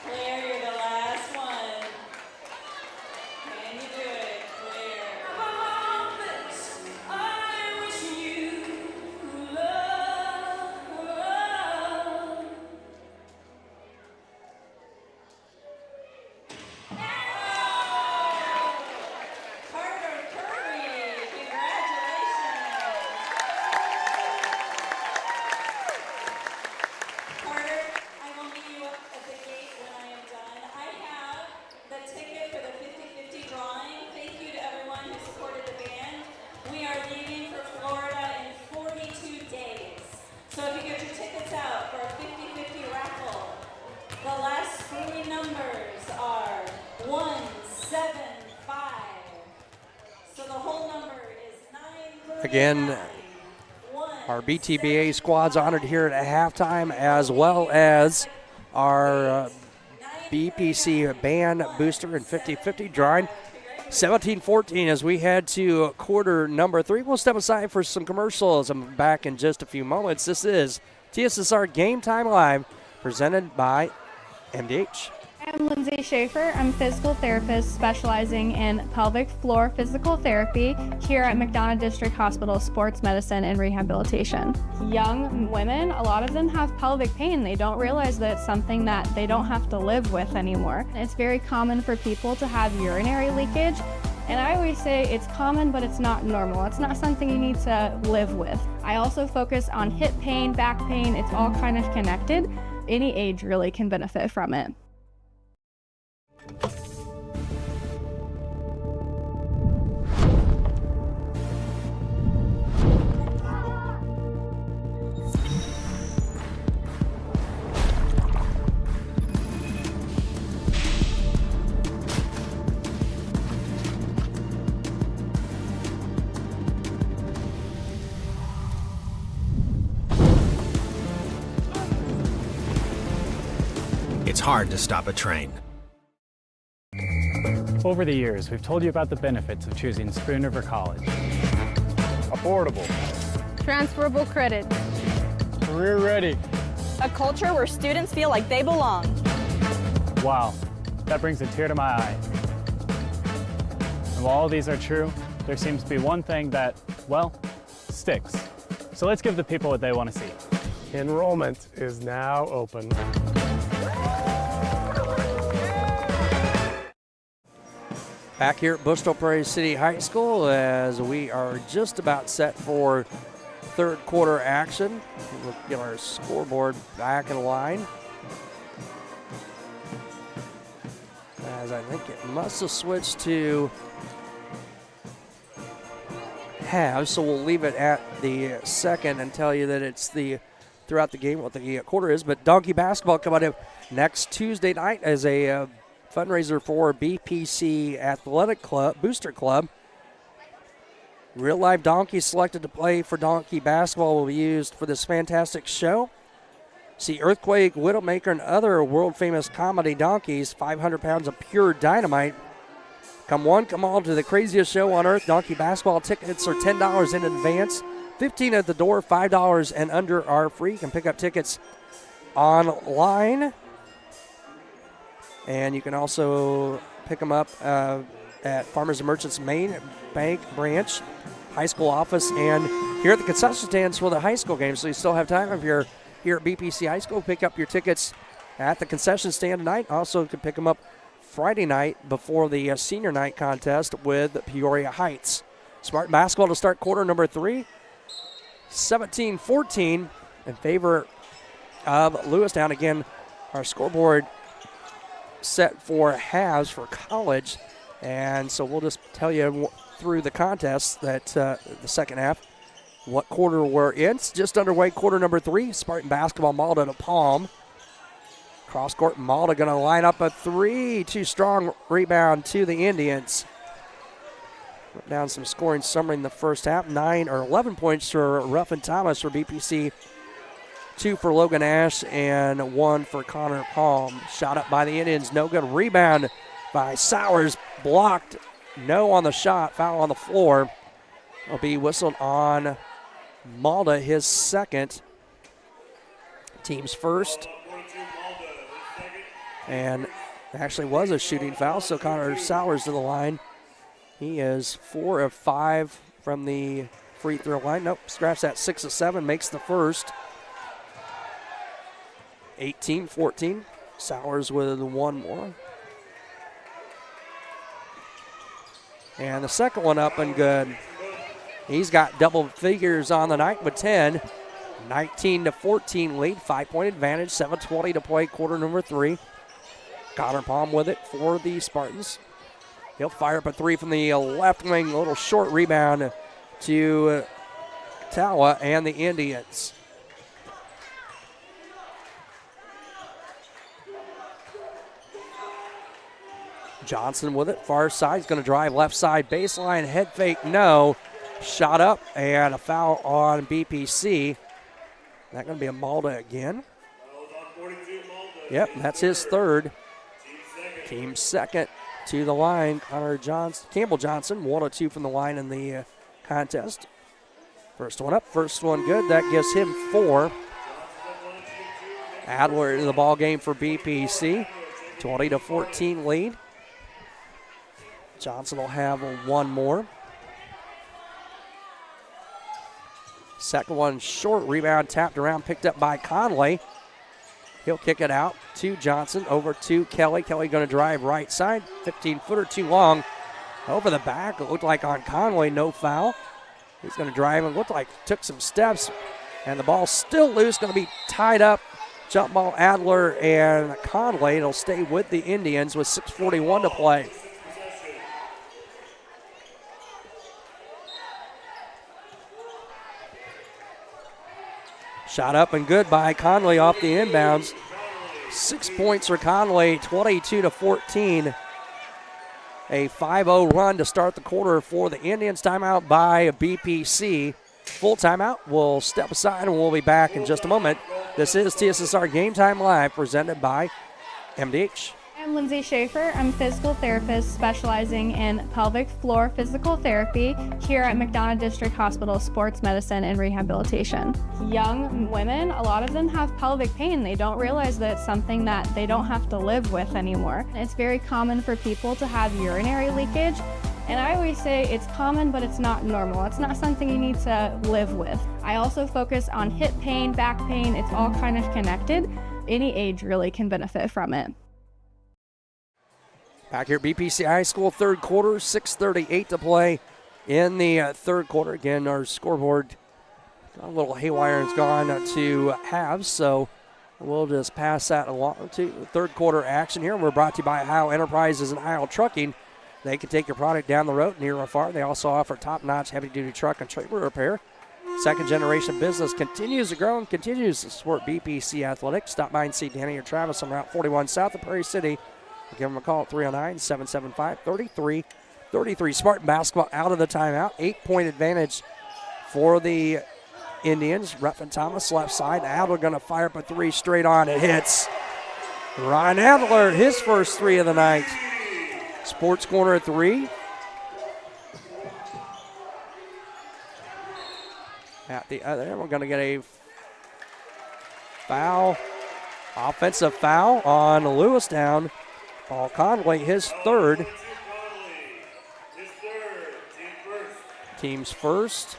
S5: Claire, you're the last one. Can you do it, Claire? About this, I wish you love. Carter Curry, congratulations. Carter, I will meet you up at the gate when I am done. I have the ticket for the 50-50 drawing. Thank you to everyone who supported the band. We are leaving for Florida in 42 days. So if you get your tickets out for a 50-50 raffle, the last three numbers are 175. So the whole number is 939.
S1: Again, our BTBA squad's honored here at halftime, as well as our BPC band booster and 50-50 drawing. 17-14 as we head to quarter number 3. We'll step aside for some commercials. I'm back in just a few moments. This is TSSR Game Time Live, presented by MDH.
S6: I'm Lindsay Schaefer. I'm a physical therapist specializing in pelvic floor physical therapy here at McDonough District Hospital Sports Medicine and Rehabilitation. Young women, a lot of them have pelvic pain. They don't realize that it's something that they don't have to live with anymore. It's very common for people to have urinary leakage And I always say it's common, but it's not normal. It's not something you need to live with. I also focus on hip pain, back pain. It's all kind of connected. Any age really can benefit from it.
S7: It's hard to stop a train.
S8: Over the years, we've told you about the benefits of choosing Spoon River College.
S9: Affordable.
S6: Transferable credit.
S9: Career ready.
S10: A culture where students feel like they belong.
S8: Wow, that brings a tear to my eye. And while all these are true, there seems to be one thing that, well, sticks. So let's give the people what they want to see.
S9: Enrollment is now open.
S1: Back here at Bushnell-Prairie City High School as we are just about set for third quarter action. We'll get our scoreboard back in line. As I think it must have switched to halves, so we'll leave it at the second and tell you that it's the throughout the game what the quarter is. But Donkey basketball coming up next Tuesday night as a fundraiser for BPC Athletic Club, Booster Club. Real live donkeys selected to play for Donkey basketball will be used for this fantastic show. See Earthquake, Widowmaker, and other world-famous comedy donkeys, 500 pounds of pure dynamite. Come one, come all to the craziest show on earth. Donkey basketball tickets are $10 in advance, $15 at the door, $5 and under are free. You can pick up tickets online. And you can also pick them up at Farmers and Merchants Main Bank Branch, high school office, and here at the concession stands for the high school game. So you still have time if you're here at BPC High School. Pick up your tickets at the concession stand tonight. Also, you can pick them up Friday night before the senior night contest with Peoria Heights. Spartan basketball to start quarter number 3. 17-14 in favor of Lewistown. Again, our scoreboard set for halves for college, and so we'll just tell you through the contest that the second half what quarter we're in. It's just underway, quarter number 3. Spartan basketball, Malta to Palm. Cross court, Malta going to line up a 3. Too strong rebound to the Indians. Put down some scoring summary in the first half. 11 points for Ruffin Thomas for BPC. 2 for Logan Ash and 1 for Connor Palm. Shot up by the Indians, no good. Rebound by Sowers, blocked. No on the shot, foul on the floor. Will be whistled on Malta, his second. Team's first. And actually was a shooting foul, so Connor Sowers to the line. He is 4 of 5 from the free throw line. Nope, scratch that, 6 of 7, makes the first. 18-14. Sowers with 1 more. And the second one up and good. He's got double figures on the night with 10. 19-14 lead, 5-point advantage, 7:20 to play, quarter number 3. Connor Palm with it for the Spartans. He'll fire up a 3 from the left wing, a little short rebound to Tawa and the Indians. Johnson with it, far side. He's going to drive left side baseline, head fake, no. Shot up and a foul on BPC. That's going to be a Malta again. Yep, that's his third. Team second to the line. Campbell Johnson, 1 of 2 from the line in the contest. First one up, first one good. That gives him 4. Adler in the ball game for BPC. 20-14 lead. Johnson will have 1 more. Second one short, rebound tapped around, picked up by Conley. He'll kick it out to Johnson, over to Kelly. Kelly going to drive right side, 15-footer too long. Over the back, it looked like on Conway, no foul. He's going to drive and looked like took some steps, and the ball's still loose, going to be tied up. Jump ball, Adler and Conway. It'll stay with the Indians with 6:41 to play. Shot up and good by Conley off the inbounds. 6 points for Conley, 22-14. A 5-0 run to start the quarter for the Indians. Timeout by BPC. Full timeout. We'll step aside and we'll be back in just a moment. This is TSSR Game Time Live presented by MDH.
S6: I'm Lindsay Schaefer. I'm a physical therapist specializing in pelvic floor physical therapy here at McDonough District Hospital Sports Medicine and Rehabilitation. Young women, a lot of them have pelvic pain. They don't realize that it's something that they don't have to live with anymore. It's very common for people to have urinary leakage. And I always say it's common, but it's not normal. It's not something you need to live with. I also focus on hip pain, back pain. It's all kind of connected. Any age really can benefit from it.
S1: Back here at BPC High School, third quarter, 6:38 to play in the third quarter. Again, our scoreboard got a little haywire and it's gone to halves, so we'll just pass that along to third quarter action here. We're brought to you by Heil Enterprises and Heil Trucking. They can take your product down the road, near or far. They also offer top-notch heavy-duty truck and trailer repair. Second-generation business continues to grow and continues to support BPC Athletics. Stop by and see Danny or Travis on Route 41 south of Prairie City. Give them a call at 309-775-3333. Spartan basketball out of the timeout. 8-point advantage for the Indians. Ruffin Thomas left side. Adler going to fire up a three straight on. It hits. Ryan Adler, his first three of the night. Sports Corner three. At the other, we're going to get a foul, offensive foul on Lewistown. Paul Conway, his third. Team's first.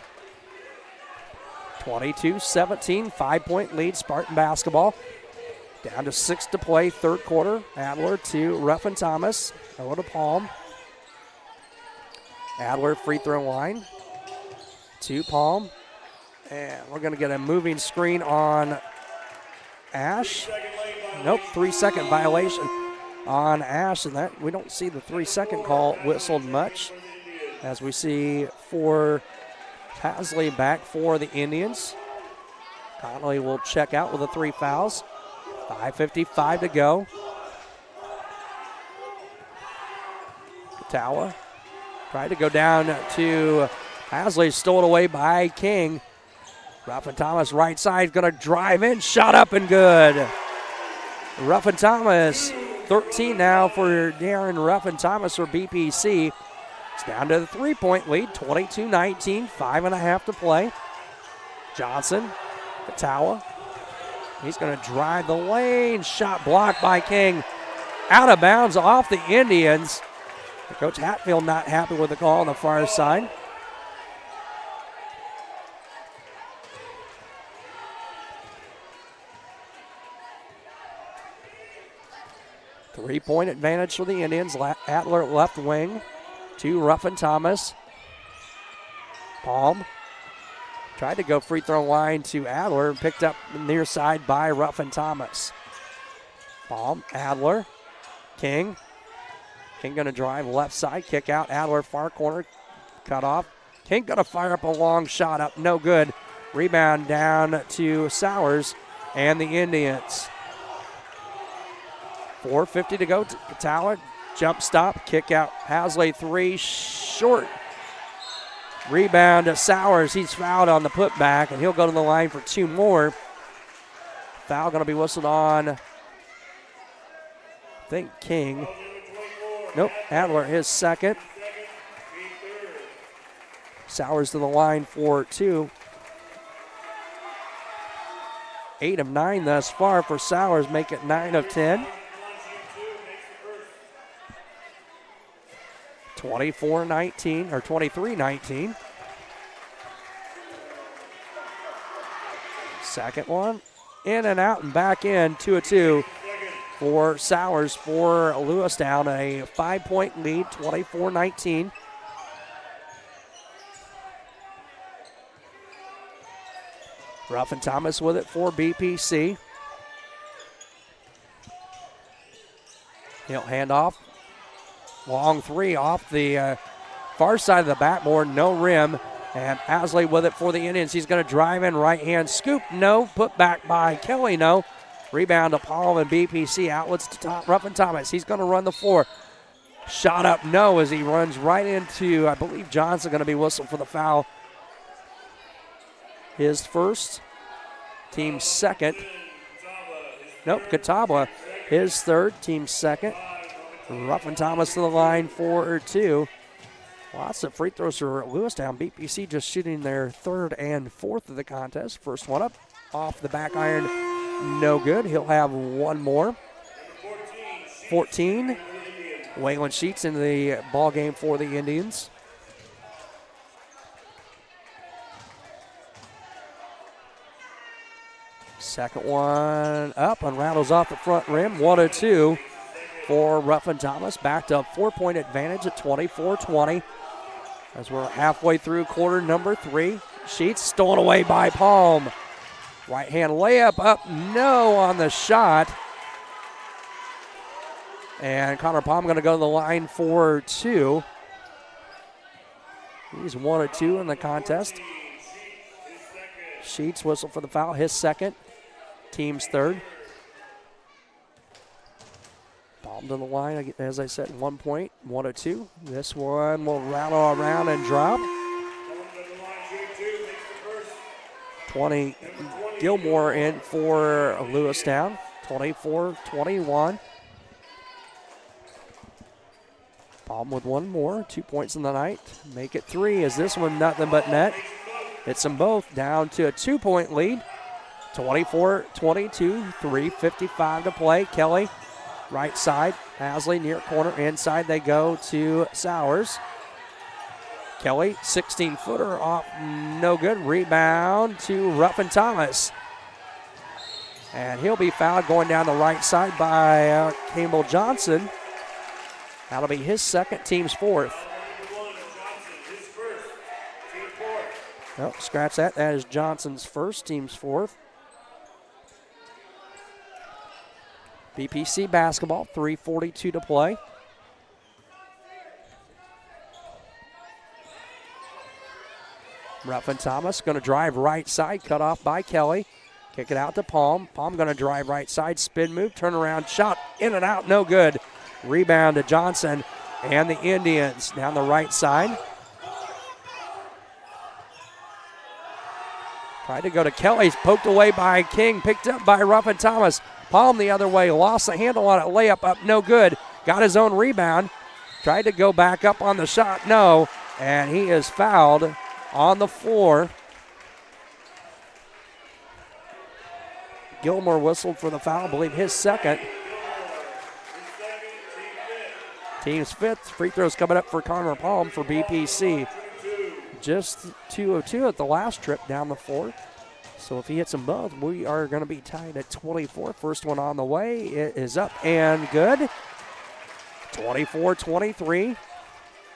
S1: 22-17, 5-point lead, Spartan basketball. Down to 6 to play, third quarter. Adler to Ruffin Thomas. Over to Palm. Adler free throw line. To Palm. And we're going to get a moving screen on Ash. Nope, 3-second violation on Ash, and that we don't see the 3-second call whistled much, as we see for Hasley back for the Indians. Conley will check out with the 3 fouls. 5:55 to go. Katawa tried to go down to Hasley, stole it away by King. Ruffin Thomas right side, going to drive in, shot up and good. Ruffin Thomas, 13 now for Darren Ruffin Thomas for BPC. It's down to the 3-point lead, 22-19, 5.5 to play. Johnson, Katawa. He's going to drive the lane, shot blocked by King. Out of bounds off the Indians. Coach Hatfield not happy with the call on the far side. Three-point advantage for the Indians. Adler left wing to Ruffin Thomas. Palm tried to go free throw line to Adler, picked up the near side by Ruffin Thomas. Palm, Adler, King. King going to drive left side, kick out. Adler far corner, cut off. King going to fire up a long shot up, no good. Rebound down to Sowers and the Indians. 4:50 to go. Katawa, jump stop, kick out. Hasley three, short. Rebound to Sowers. He's fouled on the putback, and he'll go to the line for 2 more. Foul going to be whistled on, I think, King. Nope, Adler, his second. Sowers to the line for 2. 8 of 9 thus far for Sowers, make it 9 of 10. 24-19, or 23-19. Second one, in and out and back in, 2 of 2 for Sowers for Lewistown, a 5-point lead, 24-19. Ruffin Thomas with it for BPC. He'll hand off. Long three off the far side of the backboard, no rim. And Hasley with it for the Indians. He's going to drive in, right hand scoop, no. Put back by Kelly, no. Rebound to Paul and BPC. Outlets to Ruffin Thomas. He's going to run the floor. Shot up, no, as he runs right into, I believe Johnson going to be whistled for the foul. His first, team second. Nope, Catawba, his third, team second. Ruffin Thomas to the line for 2. Lots of free throws for Lewistown. BPC just shooting their third and fourth of the contest. First one up, off the back iron, no good. He'll have one more. 14. Waylon Sheets in the ball game for the Indians. Second one up and rattles off the front rim. 1-2 for Ruffin Thomas. Back to a 4-point advantage at 24-20. As we're halfway through quarter number 3. Sheets stolen away by Palm. Right hand layup up, no on the shot. And Connor Palm going to go to the line for 2. He's 1-2 in the contest. Sheets whistle for the foul, his second, team's third. Palm to the line, as I said, 1 point, 1-2. This one will rattle around and drop. 20, Gilmore in for Lewistown, 24-21. Palm with one more, 2 points in the night. Make it 3 as this one nothing but net. Hits them both down to a 2-point lead. 24-22, 3:55 to play. Kelly, right side. Hasley near corner. Inside they go to Sowers. Kelly, 16-footer off, no good. Rebound to Ruffin Thomas. And he'll be fouled going down the right side by Campbell Johnson. That'll be his second, team's fourth. Nope, scratch that. That is Johnson's first, team's fourth. BPC basketball, 3:42 to play. Ruffin Thomas going to drive right side, cut off by Kelly. Kick it out to Palm. Palm going to drive right side, spin move, turn around, shot, in and out, no good. Rebound to Johnson and the Indians down the right side. Tried to go to Kelly, poked away by King, picked up by Ruffin Thomas. Palm the other way, lost the handle on it, layup up, no good. Got his own rebound. Tried to go back up on the shot, no. And he is fouled on the floor. Gilmore whistled for the foul, I believe his second. Team's fifth. Free throws coming up for Connor Palm for BPC. Just 2 of 2 at the last trip down the floor. So if he hits them both, we are going to be tied at 24. First one on the way. It is up and good. 24-23.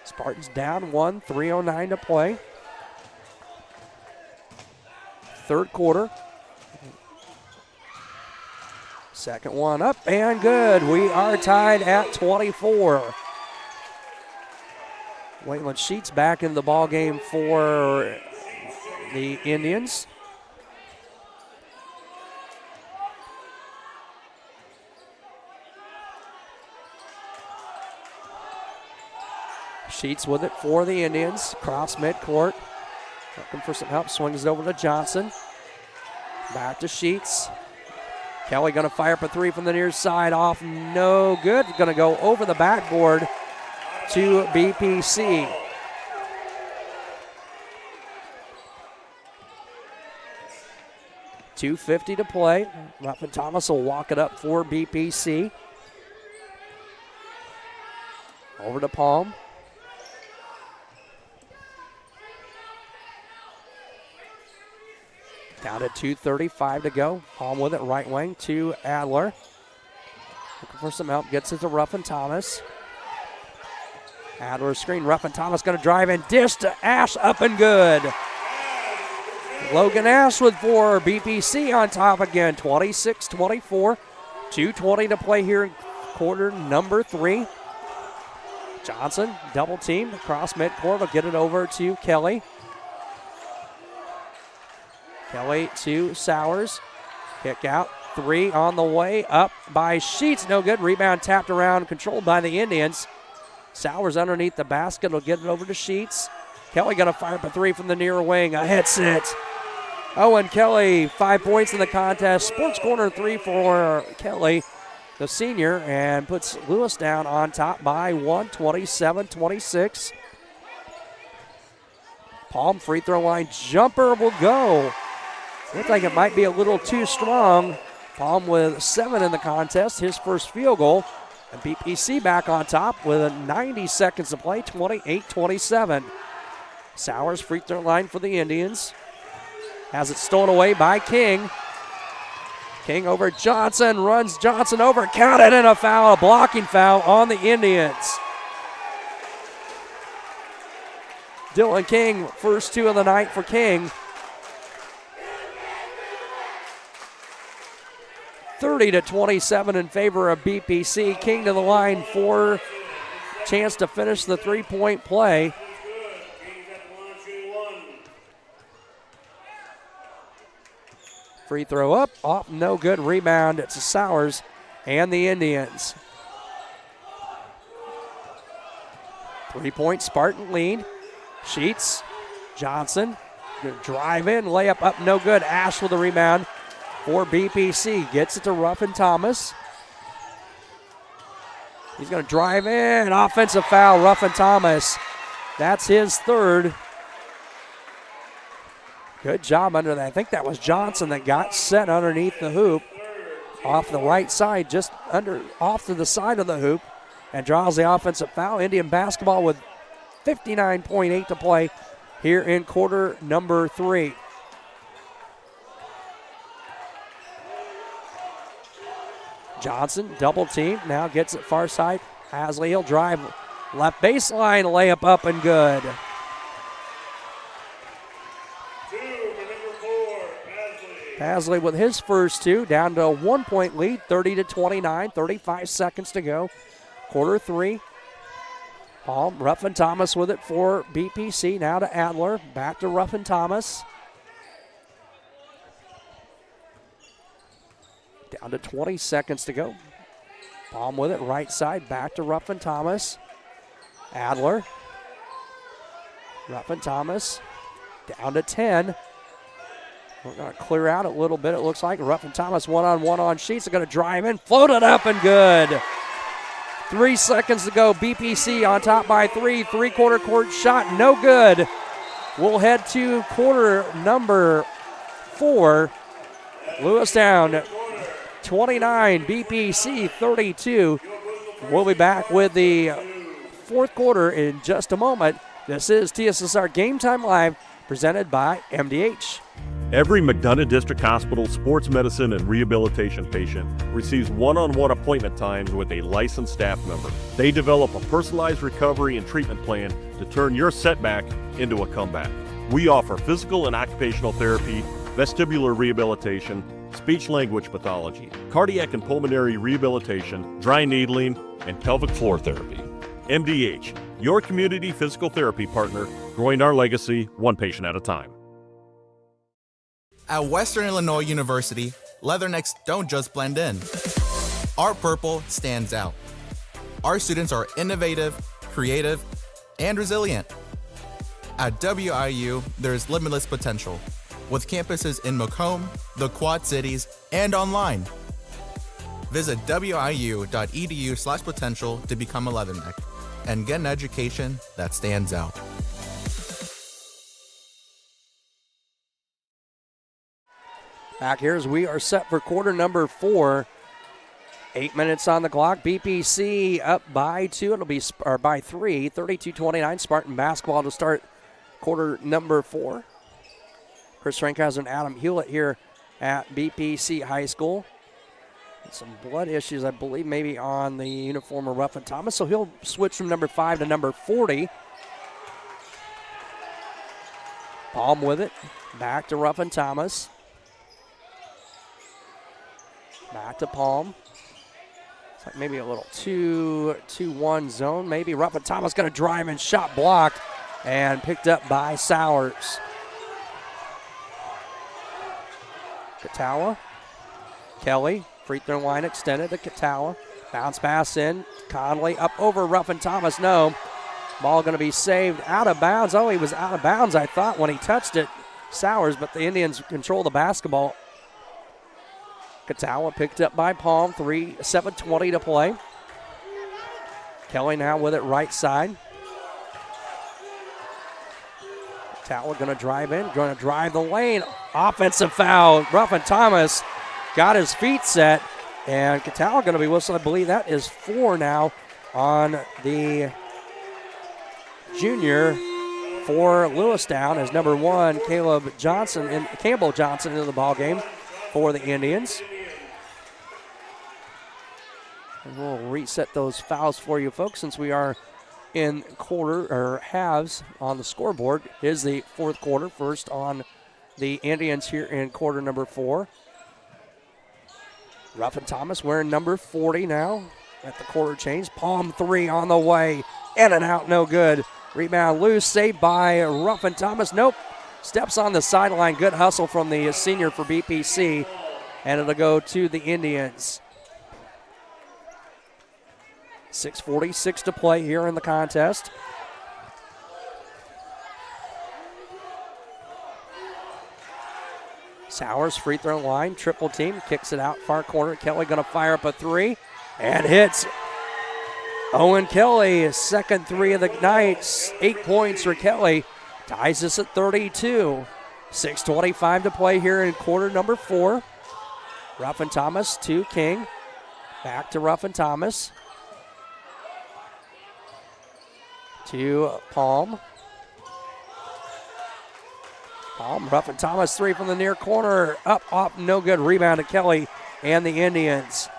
S1: Spartans down 1, 3:09 to play. Third quarter. Second one up and good. We are tied at 24. Waylon Sheets back in the ball game for the Indians. Sheets with it for the Indians. Cross midcourt. Looking for some help. Swings it over to Johnson. Back to Sheets. Kelly going to fire up a 3 from the near side. Off, no good. Going to go over the backboard to BPC. .250 to play. Ruffin Thomas will walk it up for BPC. Over to Palm. Down to 2:35 to go. Palm with it, right wing to Adler. for some help. Gets it to Ruffin Thomas. Adler screen. Ruffin Thomas going to drive and dish to Ash, up and good. Logan Ash with 4. BPC on top again. 26-24. 2:20 to play here in quarter number 3. Johnson double team across midcourt. Will get it over to Kelly. Kelly to Sowers. Kick out. 3 on the way. Up by Sheets. No good. Rebound tapped around. Controlled by the Indians. Sowers underneath the basket. Will get it over to Sheets. Kelly going to fire up a 3 from the near wing. A hit sit. Owen Kelly, 5 points in the contest. Sports Corner 3 for Kelly, the senior, and puts Lewistown on top by 1, 27-26. Palm free throw line jumper will go. Looks like it might be a little too strong. Palm with 7 in the contest, his first field goal. And BPC back on top with 90 seconds to play, 28-27. Sowers free throw line for the Indians. Has it stolen away by King. King over Johnson, runs Johnson over, counted, and a foul, a blocking foul on the Indians. Dylan King, first 2 of the night for King. 30-27 in favor of BPC. King to the line for chance to finish the 3-point play. Free throw up, off, no good. Rebound, it's Sowers and the Indians. 3-point Spartan lead. Sheets, Johnson, drive in, layup up, no good. Ash with the rebound for BPC. Gets it to Ruffin Thomas. He's going to drive in, offensive foul, Ruffin Thomas. That's his 3rd. Good job under that. I think that was Johnson that got set underneath the hoop off the right side, just off to the side of the hoop, and draws the offensive foul. Indian basketball with 59.8 to play here in quarter number 3. Johnson, double team, now gets it far side. Hasley, he'll drive left baseline, layup up and good. Hasley with his first 2, down to a 1-point lead, 30-29, 35 seconds to go. Quarter 3. Palm, Ruffin Thomas with it for BPC. Now to Adler, back to Ruffin Thomas. Down to 20 seconds to go. Palm with it, right side, back to Ruffin Thomas. Adler. Ruffin Thomas, down to 10. We're going to clear out a little bit, it looks like. Ruffin Thomas one-on-one on Sheets. They're going to drive in, float it up, and good. 3 seconds to go. BPC on top by 3. 3-quarter court shot, no good. We'll head to quarter number 4. Lewistown 29, BPC 32. We'll be back with the 4th quarter in just a moment. This is TSSR Game Time Live, presented by MDH.
S3: Every McDonough District Hospital sports medicine and rehabilitation patient receives one-on-one appointment times with a licensed staff member. They develop a personalized recovery and treatment plan to turn your setback into a comeback. We offer physical and occupational therapy, vestibular rehabilitation, speech-language pathology, cardiac and pulmonary rehabilitation, dry needling, and pelvic floor therapy. MDH, your community physical therapy partner, growing our legacy one patient at a time.
S11: At Western Illinois University, leathernecks don't just blend in. Our purple stands out. Our students are innovative, creative, and resilient. At WIU, there's limitless potential, with campuses in Macomb, the Quad Cities, and online. Visit wiu.edu/potential to become a leatherneck and get an education that stands out.
S1: Back here as we are set for quarter number 4. 8 minutes on the clock. BPC up by 2. It'll be by 3. 32-29. Spartan basketball to start quarter number 4. Chris Frankhauser and Adam Hulett here at BPC High School. Some blood issues, I believe, maybe on the uniform of Ruffin Thomas. So he'll switch from number 5 to number 40. Palm with it. Back to Ruffin Thomas. Back to Palm. It's like maybe a little 2-1 zone. Maybe Ruffin Thomas going to drive and shot blocked and picked up by Sowers. Katawa. Kelly. Free throw line extended to Katawa. Bounce pass in. Conley up over Ruffin Thomas. No. Ball going to be saved out of bounds. Oh, he was out of bounds, I thought, when he touched it. Sowers, but the Indians control the basketball. Katawa picked up by Palm. 7:20 to play. Kelly now with it right side. Katawa going to drive in, going to drive the lane. Offensive foul. Ruffin Thomas got his feet set, and Katawa going to be whistled. I believe that is 4 now on the junior for Lewistown as number 1, Campbell Johnson into the ball game for the Indians. And we'll reset those fouls for you folks since we are in halves on the scoreboard. Is the fourth quarter, first on the Indians here in quarter number 4. Ruffin Thomas wearing number 40 now at the quarter change. Palm 3 on the way, in and out, no good. Rebound loose, saved by Ruffin Thomas. Nope, steps on the sideline. Good hustle from the senior for BPC, and it'll go to the Indians. 6:46 to play here in the contest. Sowers, free throw line, triple team, kicks it out far corner. Kelly going to fire up a 3 and hits. Owen Kelly, his second 3 of the night, 8 points for Kelly, ties us at 32. 6:25 to play here in quarter number 4. Ruffin Thomas to King, back to Ruffin Thomas. To Palm. Ruffin Thomas 3 from the near corner. Up, off, no good. Rebound to Kelly and the Indians.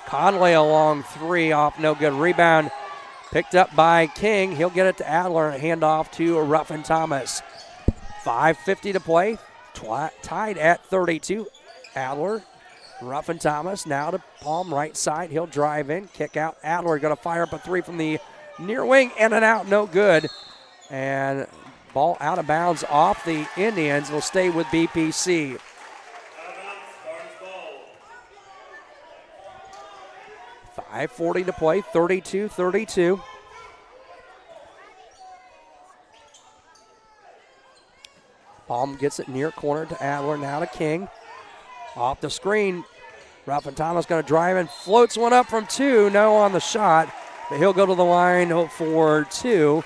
S1: Conley a long 3 off, no good. Rebound picked up by King. He'll get it to Adler and hand off to Ruffin Thomas. 5:50 to play. Tied at 32. Adler. Ruffin Thomas now to Palm, right side. He'll drive in, kick out. Adler going to fire up a 3 from the near wing, in and out, no good. And ball out of bounds off the Indians. Will stay with BPC. 5:40 to play, 32-32. Palm gets it near corner to Adler, now to King. Off the screen, Ruffin Thomas going to drive and floats one up from 2. No on the shot, but he'll go to the line for 2.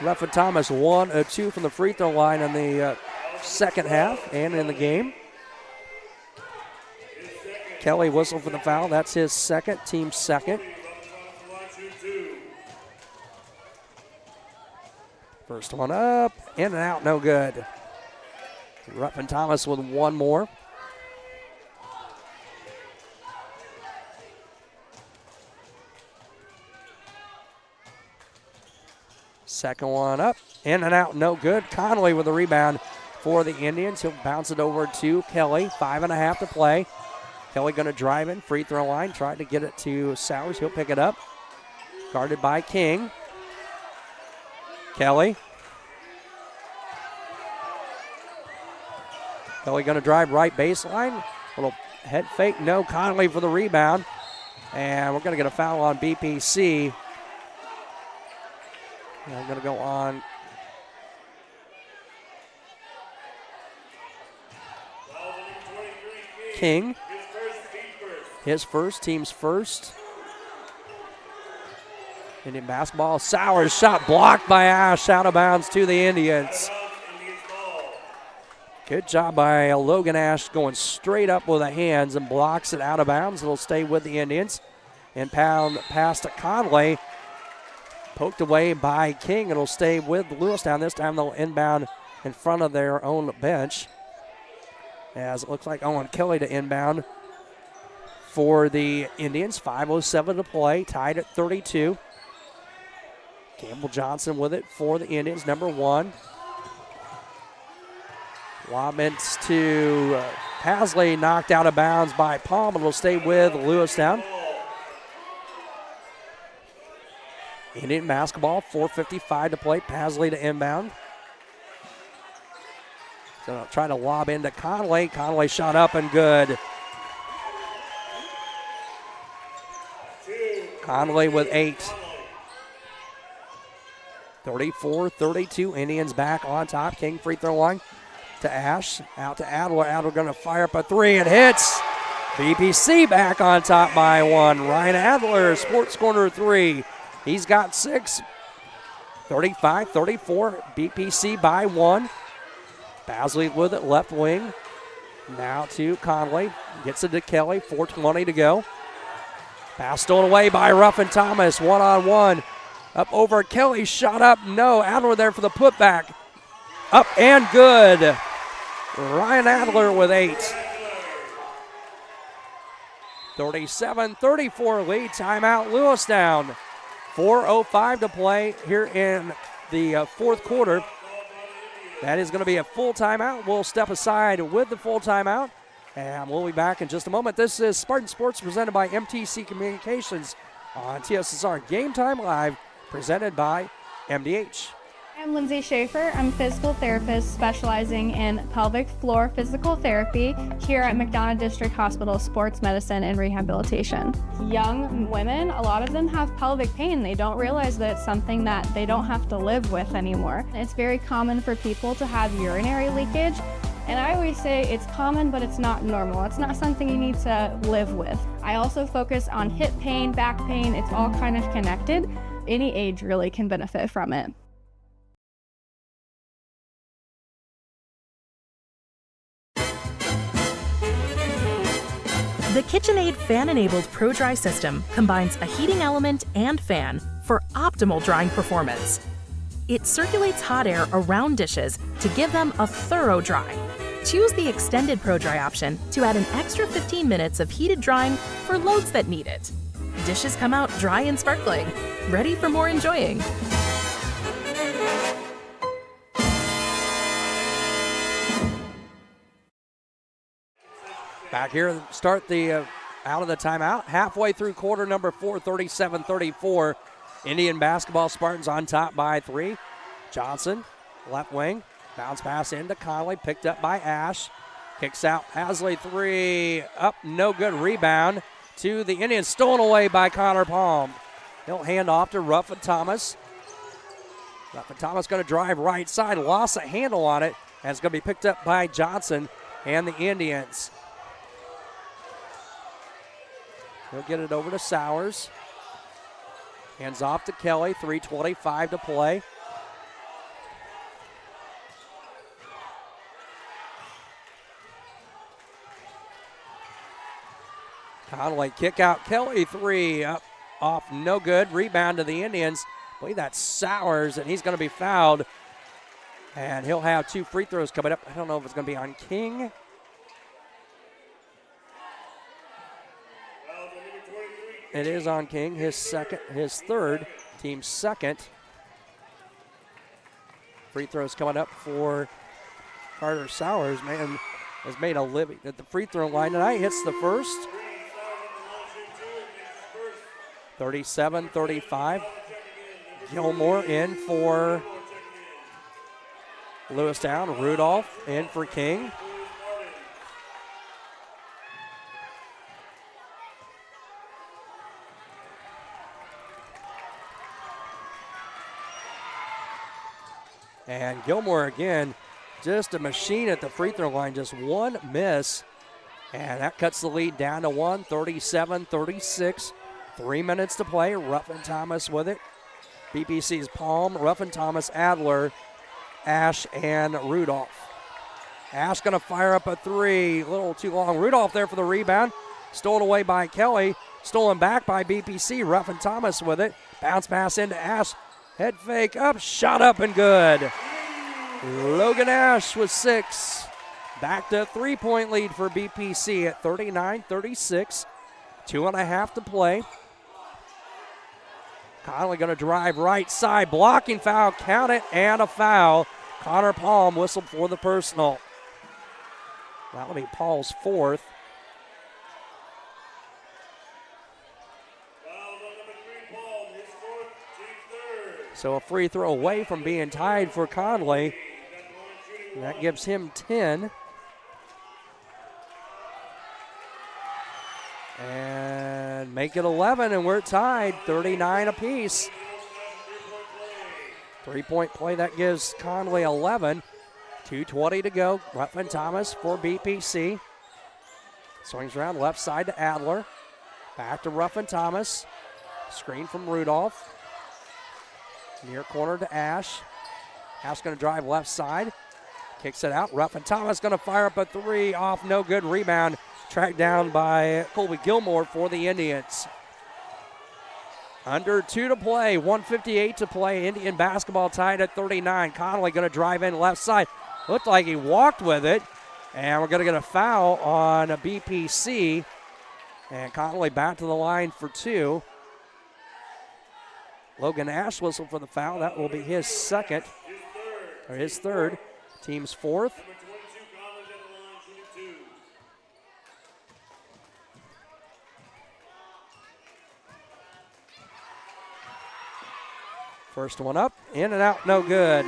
S1: Ruffin Thomas 1 of 2 from the free throw line in the second half and in the game. Kelly whistled for the foul. That's his second, team second. First one up, in and out, no good. Ruffin Thomas with one more. Second one up, in and out, no good. Conley with the rebound for the Indians. He'll bounce it over to Kelly. 5.5 to play. Kelly going to drive in, free throw line, tried to get it to Sowers. He'll pick it up. Guarded by King. Kelly. Kelly going to drive right baseline. Little head fake, no. Conley for the rebound. And we're going to get a foul on BPC. And I'm going to go on. King. His first, team's first. Indian basketball. Sowers shot blocked by Ash, out of bounds to the Indians. Good job by Logan Ash going straight up with the hands and blocks it out of bounds. It'll stay with the Indians. And pass to Conley. Poked away by King. It'll stay with Lewistown. This time they'll inbound in front of their own bench. as it looks like Owen Kelly to inbound for the Indians. 5:07 to play, tied at 32. Campbell Johnson with it for the Indians, number 1. Lobbins to Pasley, knocked out of bounds by Palm, and will stay with Lewistown. Indian basketball, 4:55 to play. Pasley to inbound. So trying to lob into Conley. Conley shot up and good. Conley with 8. 34-32. Indians back on top. King free throw line to Ash. Out to Adler. Adler going to fire up a 3 and hits. BPC back on top by 1. Ryan Adler, sports corner 3. He's got 6. 35-34. BPC by 1. Pasley with it, left wing. Now to Conley. Gets it to Kelly. 4:20 to go. Pass stolen away by Ruffin Thomas. 1-on-1. Up over Kelly. Shot up. No. Adler there for the putback. Up and good. Ryan Adler with 8. 37-34 lead. Timeout Lewistown. 4:05 to play here in the fourth quarter. That is going to be a full timeout. We'll step aside with the full timeout, and we'll be back in just a moment. This is Spartan Sports presented by MTC Communications on TSSR Game Time Live, presented by MDH.
S6: I'm Lindsay Schaefer. I'm a physical therapist specializing in pelvic floor physical therapy here at McDonough District Hospital Sports Medicine and Rehabilitation. Young women, a lot of them have pelvic pain. They don't realize that it's something that they don't have to live with anymore. It's very common for people to have urinary leakage. And I always say it's common, but it's not normal. It's not something you need to live with. I also focus on hip pain, back pain. It's all kind of connected. Any age really can benefit from it.
S4: The KitchenAid fan-enabled Pro Dry system combines a heating element and fan for optimal drying performance. It circulates hot air around dishes to give them a thorough dry. Choose the extended Pro Dry option to add an extra 15 minutes of heated drying for loads that need it. Dishes come out dry and sparkling, ready for more enjoying.
S1: Back here, start the out of the timeout. Halfway through quarter number 4, 37-34. Indian basketball Spartans on top by 3. Johnson, left wing. Bounce pass into Conley, picked up by Ash. Kicks out Pasley, 3. Up, no good. Rebound to the Indians. Stolen away by Connor Palm. He'll hand off to Ruffin Thomas. Ruffin Thomas going to drive right side. Lost a handle on it. And it's going to be picked up by Johnson and the Indians. He'll get it over to Sowers. Hands off to Kelly. 3:25 to play. Conley kick out. Kelly 3 up off, no good. Rebound to the Indians. I believe that's Sowers, and he's going to be fouled. And he'll have 2 free throws coming up. I don't know if it's going to be on King. It is on King, his third, team's second. Free throws coming up for Carter Sowers. Man has made a living at the free throw line tonight. Hits the first. 37-35. Gilmore in for Lewistown. Rudolph in for King. And Gilmore again, just a machine at the free throw line, just one miss. And that cuts the lead down to 1, 37-36. 3 minutes to play. Ruffin Thomas with it. BPC's Palm, Ruffin Thomas, Adler, Ash, and Rudolph. Ash going to fire up a 3, a little too long. Rudolph there for the rebound. Stolen away by Kelly. Stolen back by BPC. Ruffin Thomas with it. Bounce pass into Ash. Head fake up, shot up and good. Logan Ash with 6. Back to 3-point lead for BPC at 39-36. 2.5 to play. Conley going to drive right side. Blocking foul, count it, and a foul. Connor Palm whistled for the personal. That'll be Paul's fourth. So a free throw away from being tied for Conley. And that gives him 10. And make it 11, and we're tied, 39 apiece. 3-point play, that gives Conley 11. 2:20 to go. Ruffin Thomas for BPC. Swings around left side to Adler. Back to Ruffin Thomas. Screen from Rudolph. Near corner to Ash. Ash going to drive left side. Kicks it out. Ruffin Thomas going to fire up a three off. No good. Rebound tracked down by Colby Gilmore for the Indians. Under 2 to play. 1:58 to play. Indian basketball tied at 39. Conley going to drive in left side. Looked like he walked with it. And we're going to get a foul on a BPC. And Conley back to the line for 2. Logan Ash whistled for the foul. That will be his second, or his third. Team's fourth. First one up, in and out, no good.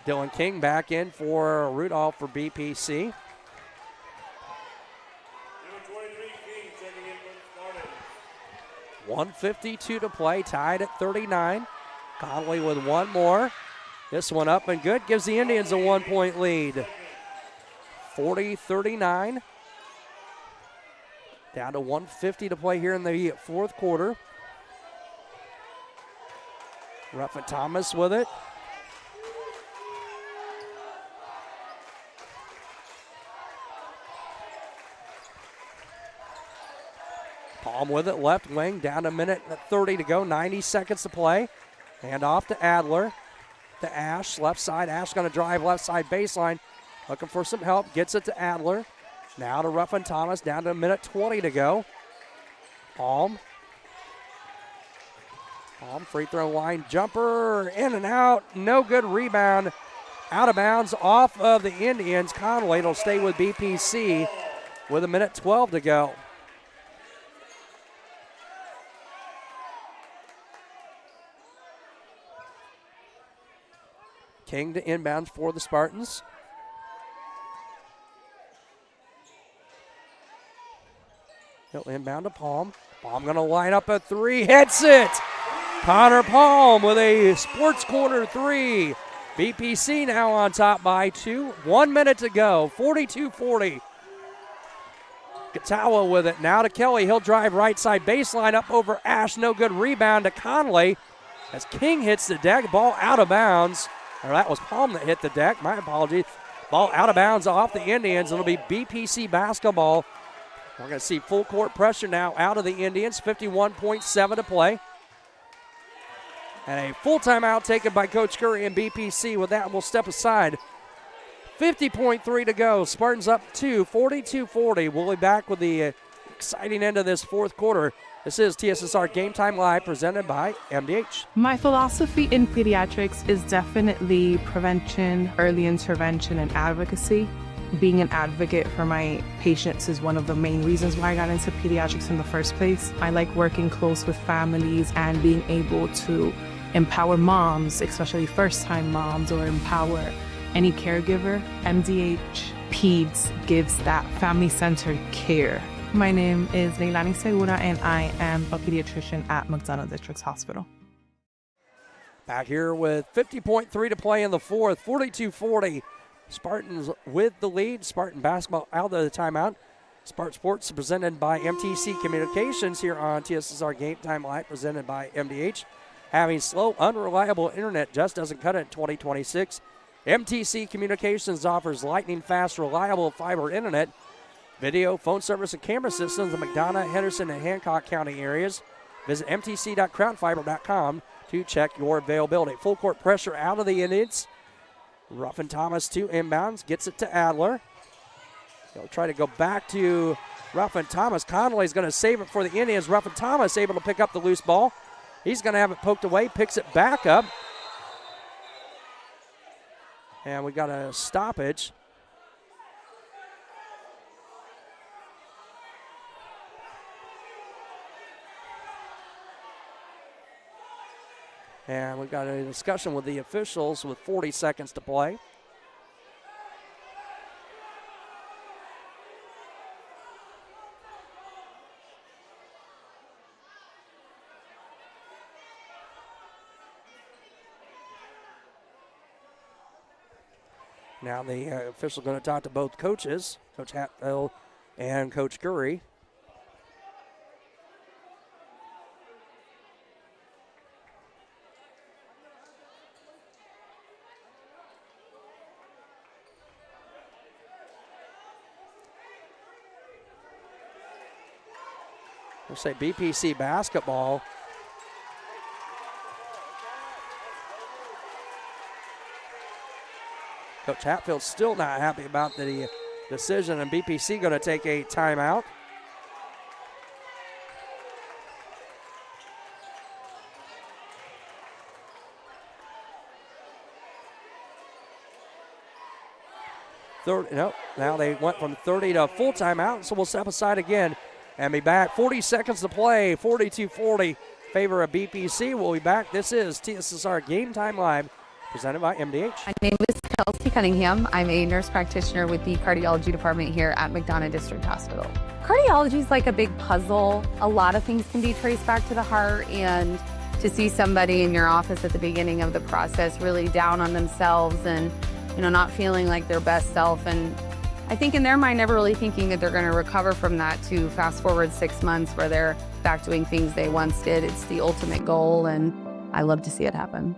S1: Dylan King back in for Rudolph for BPC. 1:52 to play, tied at 39. Conley with one more. This one up and good, gives the Indians a 1-point lead. 40-39. Down to 1:50 to play here in the fourth quarter. Ruffin Thomas with it. Palm with it, left wing, down to a minute and 30 to go, 90 seconds to play. Hand off to Adler, to Ash, left side. Ash going to drive left side baseline, looking for some help, gets it to Adler. Now to Ruffin Thomas, down to a minute 20 to go. Palm, free throw line jumper, in and out, no good. Rebound, out of bounds off of the Indians. Conway will stay with BPC with a minute 12 to go. King to inbounds for the Spartans. He'll inbound to Palm. Palm going to line up a three, hits it. Connor Palm with a sports corner three. BPC now on top by 2. 1 minute to go, 42-40. Katawa with it, now to Kelly. He'll drive right side baseline up over Ash. No good. Rebound to Conley as King hits the deck. Ball out of bounds. Or that was Palm that hit the deck. My apologies. Ball out of bounds off the Indians. It'll be BPC basketball. We're going to see full court pressure now out of the Indians. 51.7 to play. And a full timeout taken by Coach Curry and BPC. With that, we'll step aside. 50.3 to go. Spartans up 2, 42-40. We'll be back with the exciting end of this fourth quarter. This is TSSR Game Time Live, presented by MDH.
S12: My philosophy in pediatrics is definitely prevention, early intervention, and advocacy. Being an advocate for my patients is one of the main reasons why I got into pediatrics in the first place. I like working close with families and being able to empower moms, especially first-time moms, or empower any caregiver. MDH Peds gives that family-centered care. My name is Leilani Segura, and I am a pediatrician at McDonough District Hospital.
S1: Back here with 50.3 to play in the fourth, 42-40. Spartans with the lead. Spartan basketball out of the timeout. Spartan Sports presented by MTC Communications here on TSSR Game Time Live, presented by MDH. Having slow, unreliable internet just doesn't cut it in 2026. MTC Communications offers lightning-fast, reliable fiber internet, video, phone service, and camera systems in McDonough, Henderson, and Hancock County areas. Visit mtc.crownfiber.com to check your availability. Full court pressure out of the Indians. Ruffin Thomas to inbounds, gets it to Adler. He'll try to go back to Ruffin Thomas. Conley's going to save it for the Indians. Ruffin Thomas able to pick up the loose ball. He's going to have it poked away, picks it back up. And we got a stoppage. And we've got a discussion with the officials with 40 seconds to play. Now the official going to talk to both coaches, Coach Hatfield and Coach Curry. We'll say BPC basketball. Coach Hatfield's still not happy about the decision, and BPC going to take a timeout. Now they went from 30 to full timeout, so we'll step aside again and be back. 40 seconds to play, 42-40, favor of BPC. We'll be back. This is TSSR Game Time Live, presented by MDH.
S13: My name is Kelsey Cunningham. I'm a nurse practitioner with the cardiology department here at McDonough District Hospital. Cardiology is like a big puzzle. A lot of things can be traced back to the heart, and to see somebody in your office at the beginning of the process really down on themselves and not feeling like their best self, and I think in their mind never really thinking that they're going to recover from that, to fast forward 6 months where they're back doing things they once did. It's the ultimate goal, and I love to see it happen.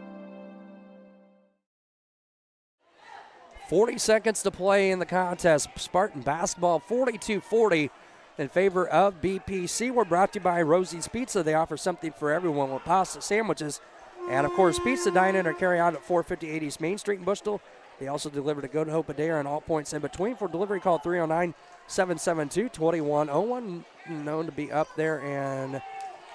S1: 40 seconds to play in the contest. Spartan basketball 42-40 in favor of BPC. We're brought to you by Rosie's Pizza. They offer something for everyone with pasta, sandwiches, and of course pizza, dine-in or carry out at 450 East Main Street in Bushnell. They also deliver to Go to Hope Adair and all points in between. For delivery, call 309-772-2101. Known to be up there, and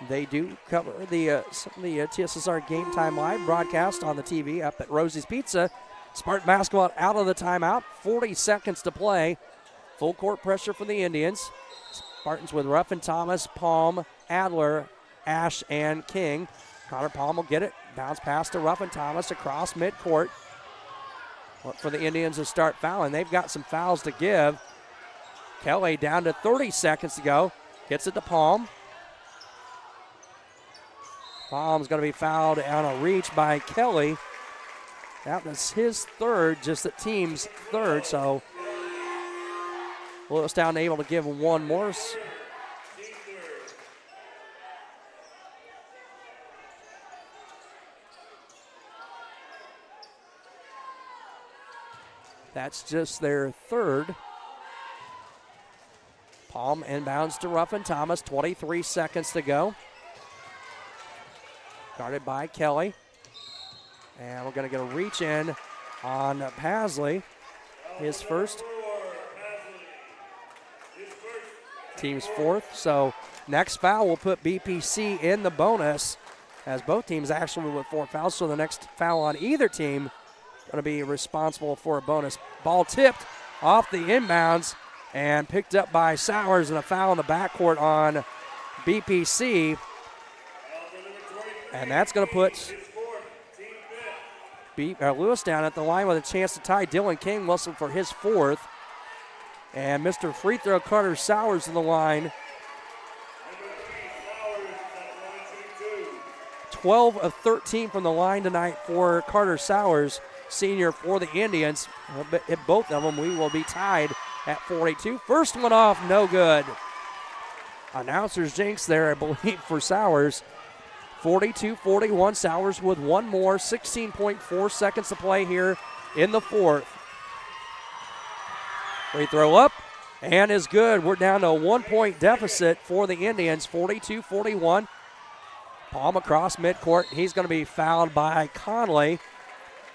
S1: they do cover the TSSR Game Time Live broadcast on the TV up at Rosie's Pizza. Spartan basketball out of the timeout. 40 seconds to play. Full court pressure for the Indians. Spartans with Ruffin Thomas, Palm, Adler, Ash, and King. Connor Palm will get it. Bounce pass to Ruffin Thomas across midcourt. Look for the Indians to start fouling. They've got some fouls to give. Kelly down to 30 seconds to go. Gets it to Palm. Palm's going to be fouled on a reach by Kelly. That was his third, just the team's third, so Lewistown able to give him one more. That's just their third. Palm inbounds to Ruffin Thomas, 23 seconds to go. Guarded by Kelly. And we're going to get a reach in on Pasley, his first. Team's fourth. So next foul will put BPC in the bonus, as both teams actually with 4 fouls. So the next foul on either team going to be responsible for a bonus. Ball tipped off the inbounds and picked up by Sowers, and a foul in the backcourt on BPC. And that's going to put Lewistown at the line with a chance to tie. Dylan King whistled for his fourth. And Mr. Free Throw Carter Sowers in the line. 12 of 13 from the line tonight for Carter Sowers, senior for the Indians. Hit both of them, we will be tied at 42. First one off, no good. Announcer's jinx there, I believe, for Sowers. 42-41, Sowers with one more, 16.4 seconds to play here in the fourth. Free throw up and is good. We're down to a 1-point deficit for the Indians, 42-41. Palm across midcourt. He's going to be fouled by Conley.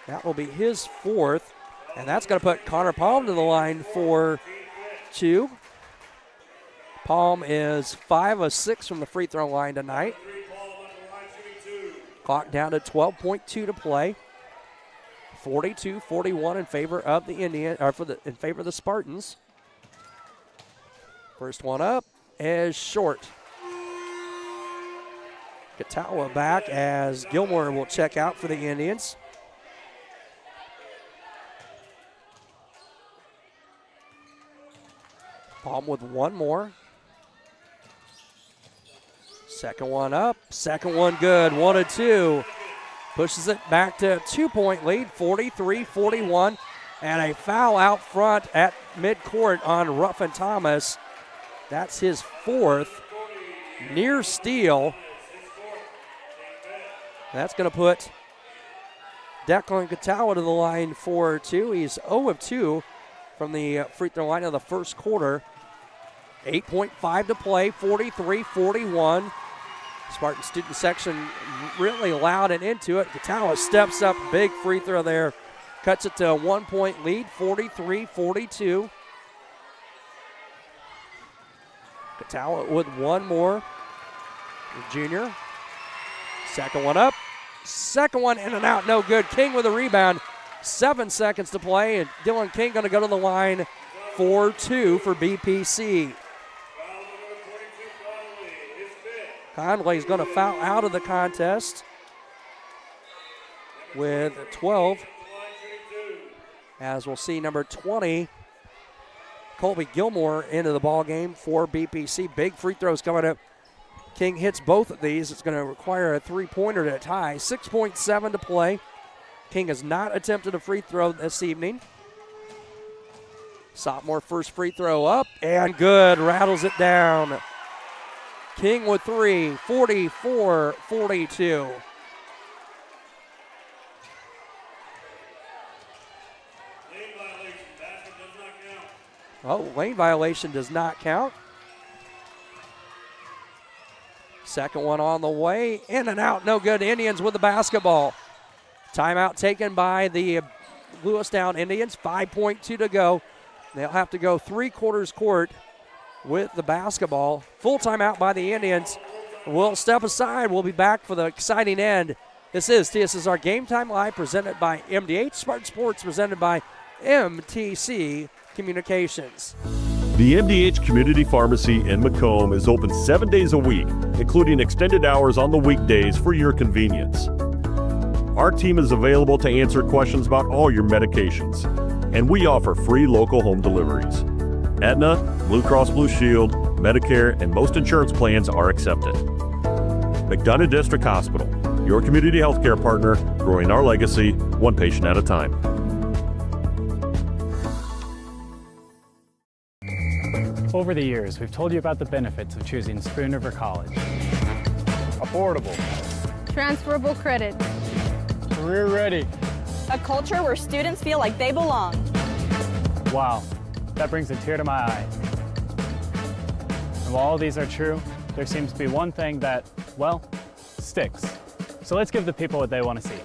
S1: That will be his fourth, and that's going to put Connor Palm to the line for 2. Palm is 5 of 6 from the free throw line tonight. Clock down to 12.2 to play. 42-41 in favor of the in favor of the Spartans. First one up is short. Katawa back as Gilmore will check out for the Indians. Palm with one more. Second one up, second one good, 1-2. Pushes it back to a 2-point lead, 43-41. And a foul out front at midcourt on Ruffin Thomas. That's his fourth. Near steal. That's going to put Declan Katawa to the line for 2. He's 0 of 2 from the free throw line of the first quarter. 8.5 to play, 43-41. Spartan student section really loud and into it. Katawa steps up, big free throw there. Cuts it to a 1-point lead, 43-42. Katawa with one more. The junior. Second one up. Second one in and out, no good. King with a rebound. 7 seconds to play, and Dylan King going to go to the line for 2 for BPC. Conley's going to foul out of the contest with 12. As we'll see, number 20, Colby Gilmore, into the ball game for BPC. Big free throws coming up. King hits both of these. It's going to require a three-pointer to tie. 6.7 to play. King has not attempted a free throw this evening. Sophomore first free throw up and good. Rattles it down. King with 3, 44-42. Oh, lane violation does not count. Second one on the way. In and out, no good. Indians with the basketball. Timeout taken by the Lewistown Indians. 5.2 to go. They'll have to go 3/4 court with the basketball. Full timeout by the Indians. We'll step aside. We'll be back for the exciting end. This is TSSR Game Time Live, presented by MDH. Spartan Sports presented by MTC Communications.
S3: The MDH Community Pharmacy in Macomb is open 7 days a week, including extended hours on the weekdays for your convenience. Our team is available to answer questions about all your medications, and we offer free local home deliveries. Aetna, Blue Cross Blue Shield, Medicare, and most insurance plans are accepted. McDonough District Hospital, your community healthcare partner, growing our legacy one patient at a time.
S8: Over the years, we've told you about the benefits of choosing Spoon River College.
S9: Affordable.
S6: Transferable credit.
S9: Career ready.
S10: A culture where students feel like they belong.
S8: Wow, that brings a tear to my eye. And while all these are true, there seems to be one thing that, well, sticks. So let's give the people what they want to see.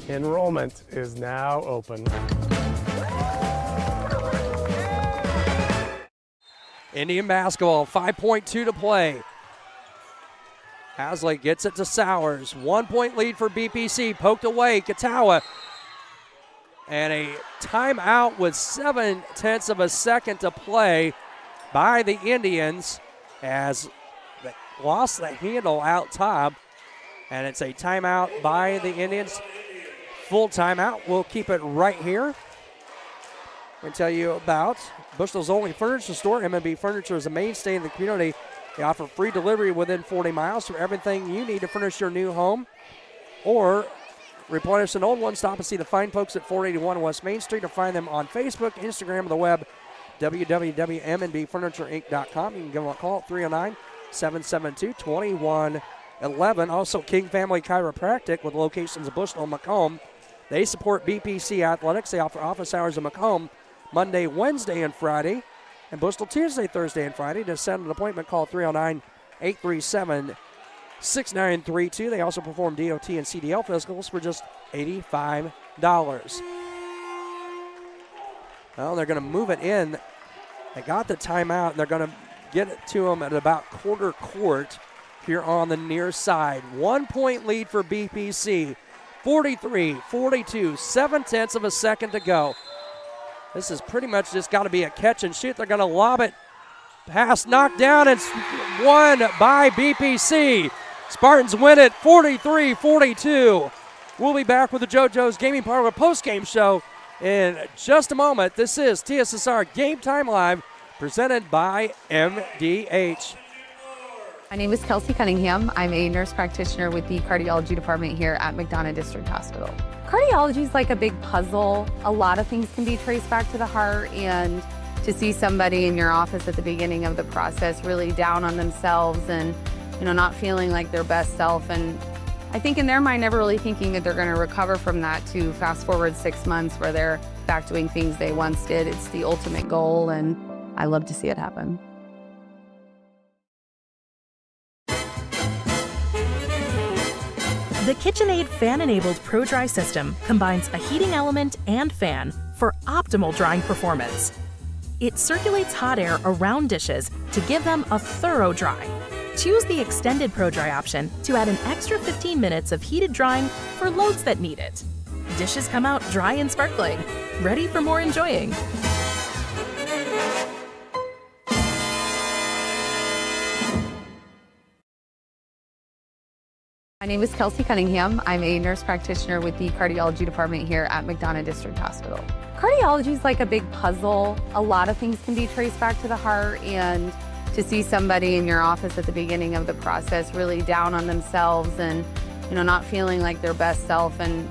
S9: Enrollment is now open.
S1: Indian basketball, 5.2 to play. Hasley gets it to Sowers. 1-point lead for BPC. Poked away. Katawa. And a timeout with 0.7 of a second to play by the Indians as they lost the handle out top. And it's a timeout by the Indians. Full timeout. We'll keep it right here. I'm going to tell you about Bushnell's only furniture store. M&B Furniture is a mainstay in the community. They offer free delivery within 40 miles for everything you need to furnish your new home or replenish an old one. Stop and see the fine folks at 481 West Main Street, or find them on Facebook, Instagram, and the web, www.mnbfurniturinc.com. You can give them a call at 309-772-2111. Also, King Family Chiropractic with locations in Bushnell and Macomb. They support BPC Athletics. They offer office hours in Macomb Monday, Wednesday, and Friday, and Bushnell Tuesday, Thursday, and Friday. To set an appointment, call 309-837-6000. 6932. They also perform DOT and CDL physicals for just $85. Well, they're going to move it in. They got the timeout, and they're going to get it to them at about quarter court here on the near side. 1 point lead for BPC. 43-42, 7/10 of a second to go. This is pretty much just got to be a catch and shoot. They're going to lob it. Pass knocked down. It's won by BPC. Spartans win it 43-42. We'll be back with the JoJo's Gaming Parlor post-game show in just a moment. This is TSSR Game Time Live, presented by MDH.
S13: My name is Kelsey Cunningham. I'm a nurse practitioner with the cardiology department here at McDonough District Hospital. Cardiology is like a big puzzle. A lot of things can be traced back to the heart, and to see somebody in your office at the beginning of the process really down on themselves and, not feeling like their best self, and I think in their mind never really thinking that they're going to recover from that, to fast forward 6 months where they're back doing things they once did. It's the ultimate goal, and I love to see it happen.
S4: The KitchenAid fan-enabled Pro Dry system combines a heating element and fan for optimal drying performance. It circulates hot air around dishes to give them a thorough dry. Choose the extended Pro Dry option to add an extra 15 minutes of heated drying for loads that need it. Dishes come out dry and sparkling, ready for more enjoying.
S13: My name is Kelsey Cunningham. I'm a nurse practitioner with the cardiology department here at McDonough District Hospital. Cardiology is like a big puzzle. A lot of things can be traced back to the heart, and to see somebody in your office at the beginning of the process really down on themselves and, not feeling like their best self, and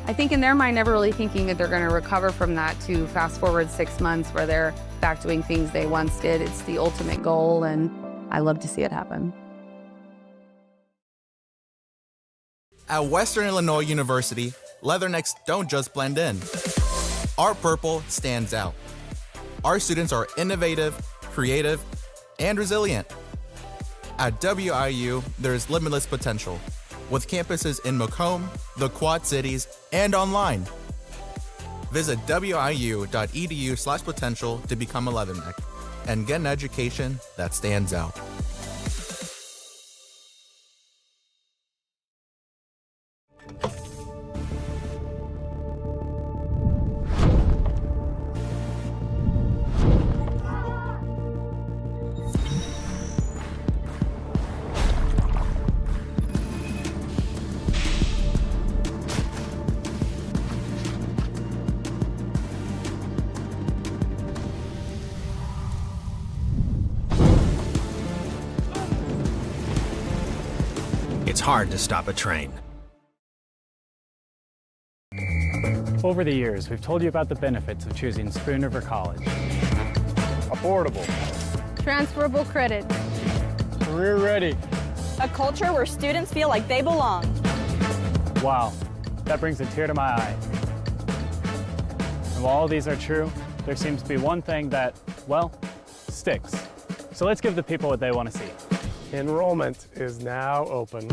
S13: I think in their mind never really thinking that they're going to recover from that, to fast forward 6 months where they're back doing things they once did. It's the ultimate goal, and I love to see it happen.
S11: At Western Illinois University, leathernecks don't just blend in. Our purple stands out. Our students are innovative, creative, and resilient. At WIU, there's limitless potential, with campuses in Macomb, the Quad Cities, and online. Visit wiu.edu/potential to become a leatherneck and get an education that stands out.
S7: It's hard to stop a train.
S8: Over the years, we've told you about the benefits of choosing Spoon River College.
S9: Affordable.
S6: Transferable credit.
S9: Career ready.
S10: A culture where students feel like they belong.
S8: Wow, that brings a tear to my eye. And while all these are true, there seems to be one thing that, well, sticks. So let's give the people what they want to see.
S9: Enrollment is now open.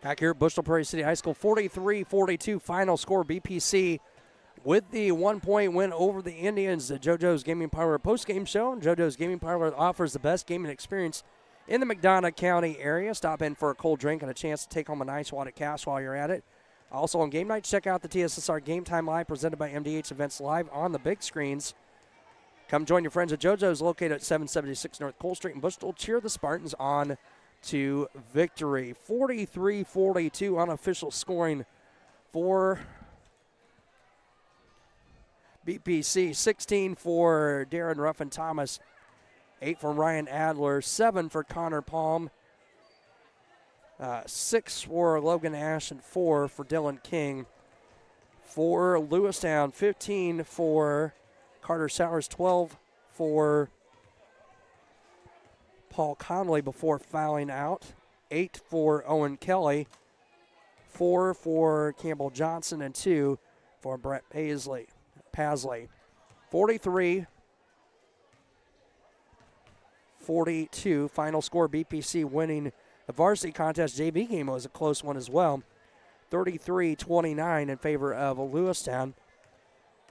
S1: Back here at Bushnell-Prairie City High School, 43-42 final score. BPC with the 1 point win over the Indians. The JoJo's Gaming Parlor postgame show. JoJo's Gaming Parlor offers the best gaming experience in the McDonough County area. Stop in for a cold drink and a chance to take home a nice wad of cash while you're at it. Also on game night, check out the TSSR Game Time Live presented by MDH Events Live on the big screens. Come join your friends at JoJo's, located at 776 North Cole Street in Bushnell. Cheer the Spartans on to victory. 43-42 unofficial scoring for BPC. 16 for Darren Ruffin-Thomas, 8 for Ryan Adler, 7 for Connor Palm, 6 for Logan Ash, and 4 for Dylan King. For Lewistown, 15 for Carter Sowers, 12 for Paul Conley before fouling out, 8 for Owen Kelly, 4 for Campbell Johnson, and 2 for Brett Pasley. 43 42. Final score, BPC winning the varsity contest. JV game was a close one as well. 33-29 in favor of Lewistown.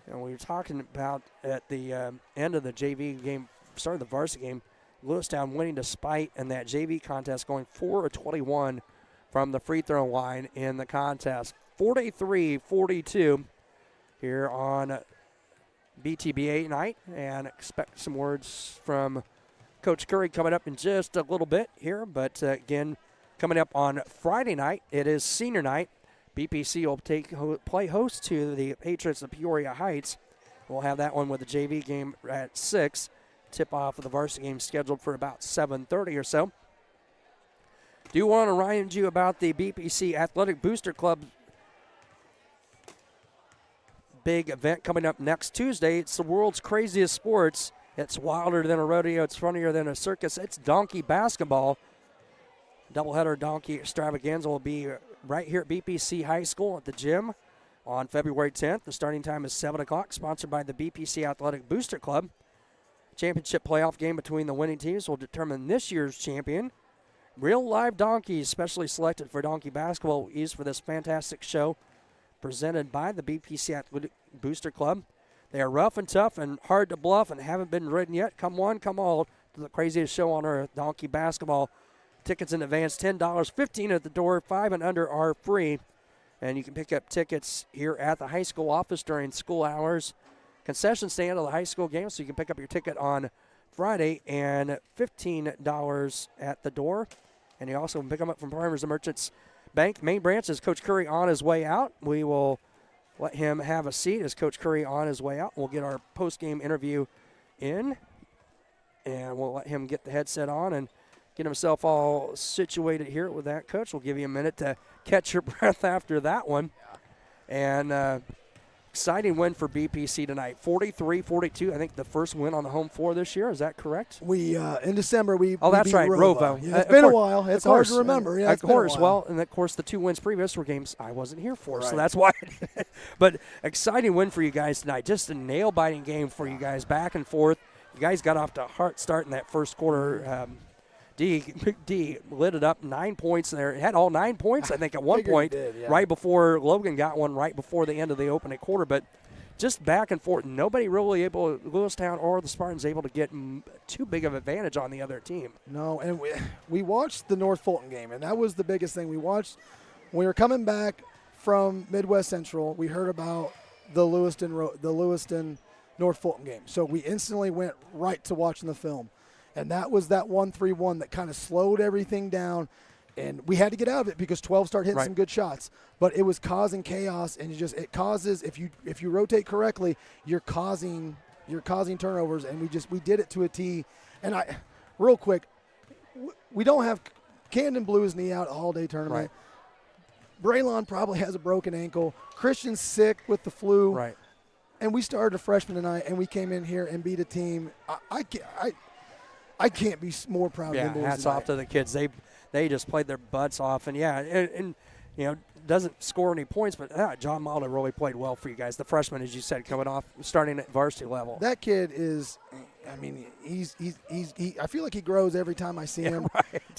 S1: And we were talking about at the end of the JV game, start of the varsity game, Lewistown winning despite in that JV contest, going 4 of 21 from the free throw line in the contest. 43-42 here on BTBA night, and expect some words from Coach Curry coming up in just a little bit here. But again, coming up on Friday night, it is senior night. BPC will play host to the Patriots of Peoria Heights. We'll have that one with the JV game at 6. Tip-off of the varsity game scheduled for about 7:30 or so. Do want to remind you about the BPC Athletic Booster Club big event coming up next Tuesday. It's the world's craziest sports. It's wilder than a rodeo. It's funnier than a circus. It's donkey basketball. Doubleheader donkey extravaganza will be right here at BPC High School at the gym on February 10th. The starting time is 7 o'clock, sponsored by the BPC Athletic Booster Club. Championship playoff game between the winning teams will determine this year's champion. Real live donkeys, specially selected for donkey basketball, used for this fantastic show presented by the BPC Athletic Booster Club. They are rough and tough and hard to bluff and haven't been ridden yet. Come one, come all to the craziest show on earth, donkey basketball. Tickets in advance, $10, $15 at the door, 5 and under are free. And you can pick up tickets here at the high school office during school hours. Concession stand of the high school game, so you can pick up your ticket on Friday, and $15 at the door. And you also can pick them up from Farmers and Merchants Bank. Main branch is Coach Curry on his way out. We will let him have a seat as Coach Curry on his way out. We'll get our post-game interview in, and we'll let him get the headset on and get himself all situated here with that, Coach. We'll give you a minute to catch your breath after that one. And exciting win for BPC tonight, 43-42. I think the first win on the home floor this year. Is that correct?
S14: We in December we
S1: that's
S14: beat
S1: right, Rovo.
S14: Yeah, it's been a while. It's hard to remember. Yeah,
S1: of course. Well, and of course the 2 wins previous were games I wasn't here for, so that's why. But exciting win for you guys tonight. Just a nail-biting game for you guys, back and forth. You guys got off to a hard start in that first quarter. Big D lit it up, 9 points there. It had all 9 points, I think, at one point, right before Logan got one right before the end of the opening quarter. But just back and forth, nobody really able, Lewistown or the Spartans, able to get too big of an advantage on the other team.
S14: No, and we watched the North Fulton game, and that was the biggest thing. We watched when we were coming back from Midwest Central. We heard about the Lewiston North Fulton game, so we instantly went right to watching the film. And that was that 1-3-1 that kind of slowed everything down. And we had to get out of it because 12 started hitting some good shots. But it was causing chaos, and it causes, if you rotate correctly, you're causing turnovers. And we did it to a T. And real quick, we don't have Camden blew his knee out all-day tournament. Braylon probably has a broken ankle. Christian's sick with the flu.
S1: Right.
S14: And we started a freshman tonight, and we came in here and beat a team. I can't be more proud of the boys.
S1: Hats off to the kids. They just played their butts off, and and you know, doesn't score any points, but John Malda really played well for you guys. The freshman, as you said, coming off, starting at varsity level.
S14: That kid is, I mean, he's I feel like he grows every time I see him.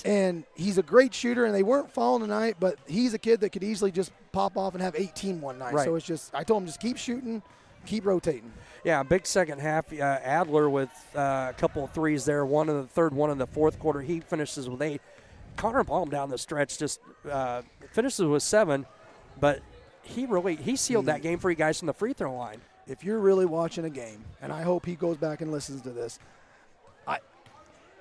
S14: And he's a great shooter, and they weren't falling tonight, but he's a kid that could easily just pop off and have 18 one night. So it's just, I told him just keep shooting, keep rotating.
S1: Yeah, big second half. Adler with a couple of threes there, one in the third, one in the fourth quarter. He finishes with 8. Connor Baum down the stretch just finishes with 7, but he sealed that game for you guys from the free throw line.
S14: If you're really watching a game, and I hope he goes back and listens to this,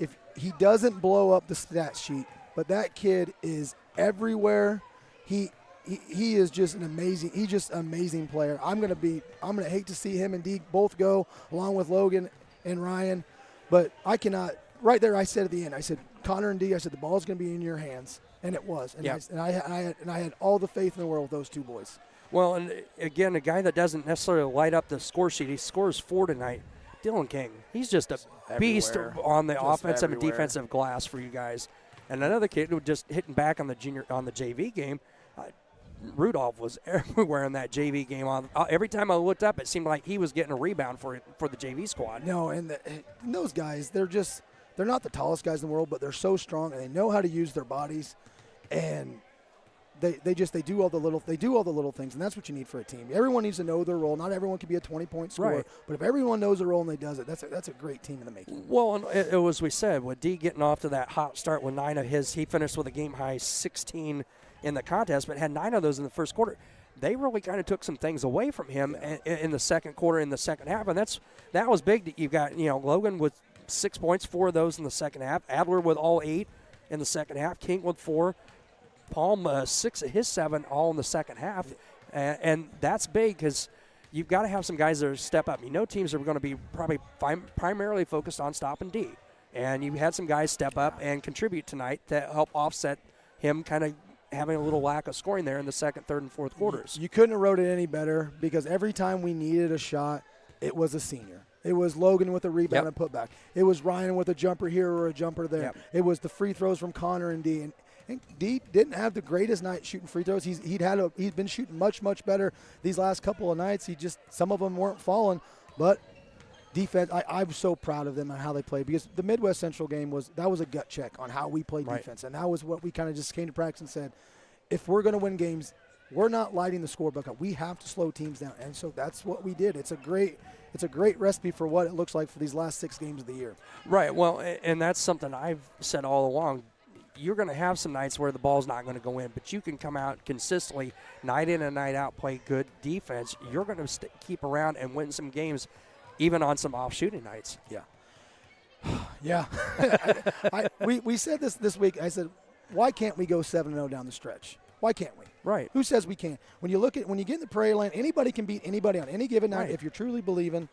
S14: if he doesn't blow up the stat sheet, but that kid is everywhere. He is just an amazing player. I'm gonna hate to see him and Deke both go along with Logan and Ryan, but I cannot. Right there, I said at the end, I said, Connor and Deke, I said the ball's gonna be in your hands, and it was. And I had all the faith in the world with those two boys.
S1: Well, and again, a guy that doesn't necessarily light up the score sheet, he scores 4 tonight. Dylan King, he's just a beast on the offensive and defensive glass for you guys. And another kid who just hitting back on the JV game. Rudolph was everywhere in that JV game. Every time I looked up, it seemed like he was getting a rebound for the JV squad.
S14: No, and those guys, they're just they're not the tallest guys in the world, but they're so strong and they know how to use their bodies, and they do all the little things, and that's what you need for a team. Everyone needs to know their role. Not everyone can be a 20-point scorer,
S1: Right.
S14: but if everyone knows their role and they does it, that's a great team in the making.
S1: Well, and it was, we said, with D getting off to that hot start with 9 of his, he finished with a game-high 16 in the contest, but had 9 of those in the first quarter. They really kind of took some things away from him in the second quarter, in the second half, and that was big. You've got, Logan with 6 points, 4 of those in the second half. Adler with all 8 in the second half. King with 4. Palm 6 of his 7 all in the second half, and that's big because you've got to have some guys that step up. Teams are going to be probably primarily focused on stopping D, and you had some guys step up and contribute tonight to help offset him kind of having a little lack of scoring there in the second, third, and fourth quarters.
S14: You couldn't have wrote it any better because every time we needed a shot, it was a senior. It was Logan with a rebound and putback. It was Ryan with a jumper here or a jumper there. Yep. It was the free throws from Connor and D. And D didn't have the greatest night shooting free throws. He's been shooting much better these last couple of nights. Some of them weren't falling, but defense. I'm so proud of them and how they played, because the Midwest Central game was a gut check on how we played defense, and that was what we kind of just came to practice and said, if we're going to win games, we're not lighting the scorebook up. We have to slow teams down, and so that's what we did. It's a great recipe for what it looks like for these last 6 games of the year.
S1: Right. Well, and that's something I've said all along. You're going to have some nights where the ball's not going to go in, but you can come out consistently, night in and night out, play good defense. You're going to keep around and win some games, even on some off shooting nights.
S14: Yeah. Yeah. We said this week. I said, why can't we go 7-0 down the stretch? Why can't we?
S1: Right.
S14: Who says we can't? When you get in the Prairie Land, anybody can beat anybody on any given night if you're truly believing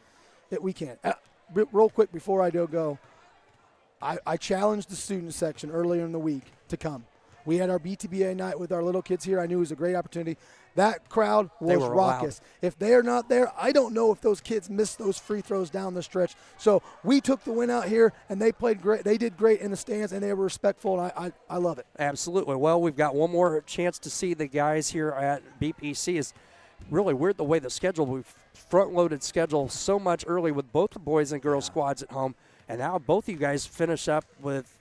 S14: that we can. Real quick before I go, I challenged the student section earlier in the week to come. We had our BTBA night with our little kids here. I knew it was a great opportunity. That crowd was raucous. If they are not there, I don't know if those kids missed those free throws down the stretch. So we took the win out here, and they played great. They did great in the stands, and they were respectful, and I love it.
S1: Absolutely. Well, we've got one more chance to see the guys here at BPC. Is really weird the way the schedule, we've front-loaded schedule so much early with both the boys and girls squads at home. And now both of you guys finish up with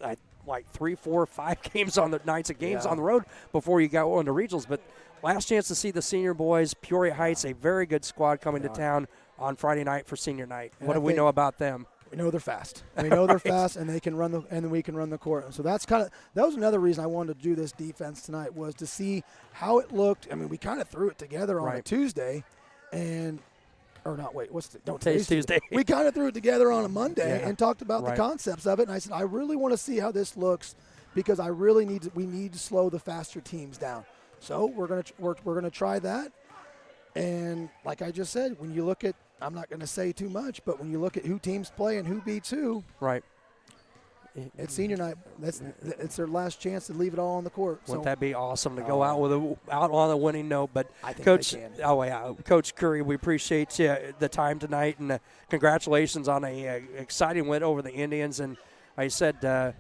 S1: like 3, 4, 5 games on the nights of games on the road before you go on to regionals. But last chance to see the senior boys. Peoria Heights, a very good squad coming to town on Friday night for senior night. What do we know about them?
S14: We know they're fast. We know they're fast, and they can run and we can run the court. And so that was another reason I wanted to do this defense tonight, was to see how it looked. I mean, we kind of threw it together on a Tuesday, and. Or not, wait, today's
S1: Tuesday.
S14: We kind of threw it together on a Monday and talked about the concepts of it. And I said, I really want to see how this looks, because we need to slow the faster teams down. So we're gonna try that. And like I just said, when you look at, I'm not going to say too much, but when you look at who teams play and who beats who,
S1: right?
S14: It's senior night. It's their last chance to leave it all on the court.
S1: Wouldn't that be awesome to go out on a winning note? But
S14: I think
S1: Coach,
S14: they can.
S1: Coach Curry, we appreciate the time tonight, and congratulations on a exciting win over the Indians. And like I said,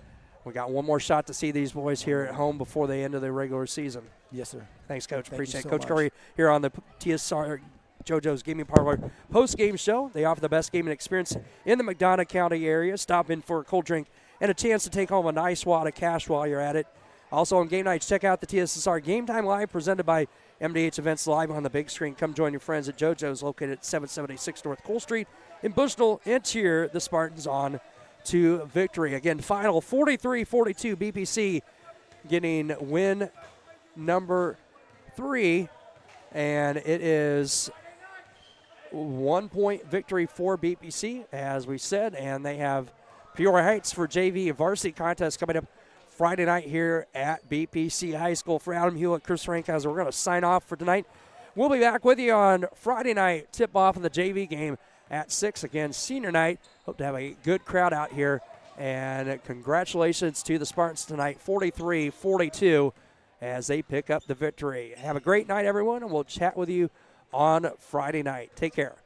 S1: we got one more shot to see these boys here at home before the end of the regular season.
S14: Yes, sir.
S1: Thanks, Coach. Appreciate it.
S14: So
S1: Coach
S14: much.
S1: Curry here on the TSSR JoJo's Gaming Parlor post-game show. They offer the best gaming experience in the McDonough County area. Stop in for a cold drink and a chance to take home a nice wad of cash while you're at it. Also on game nights, check out the TSSR Game Time Live, presented by MDH Events, live on the big screen. Come join your friends at JoJo's, located at 776 North Cole Street in Bushnell, and cheer the Spartans on to victory. Again, final 43-42, BPC getting win number 3, and it is 1-point victory for BPC, as we said, and they have Peoria Heights for JV varsity contest coming up Friday night here at BPC High School. For Adam Hulett, Chris Rankhauser, we're going to sign off for tonight. We'll be back with you on Friday night, tip-off of the JV game at 6. Again, senior night. Hope to have a good crowd out here. And congratulations to the Spartans tonight, 43-42, as they pick up the victory. Have a great night, everyone, and we'll chat with you on Friday night. Take care.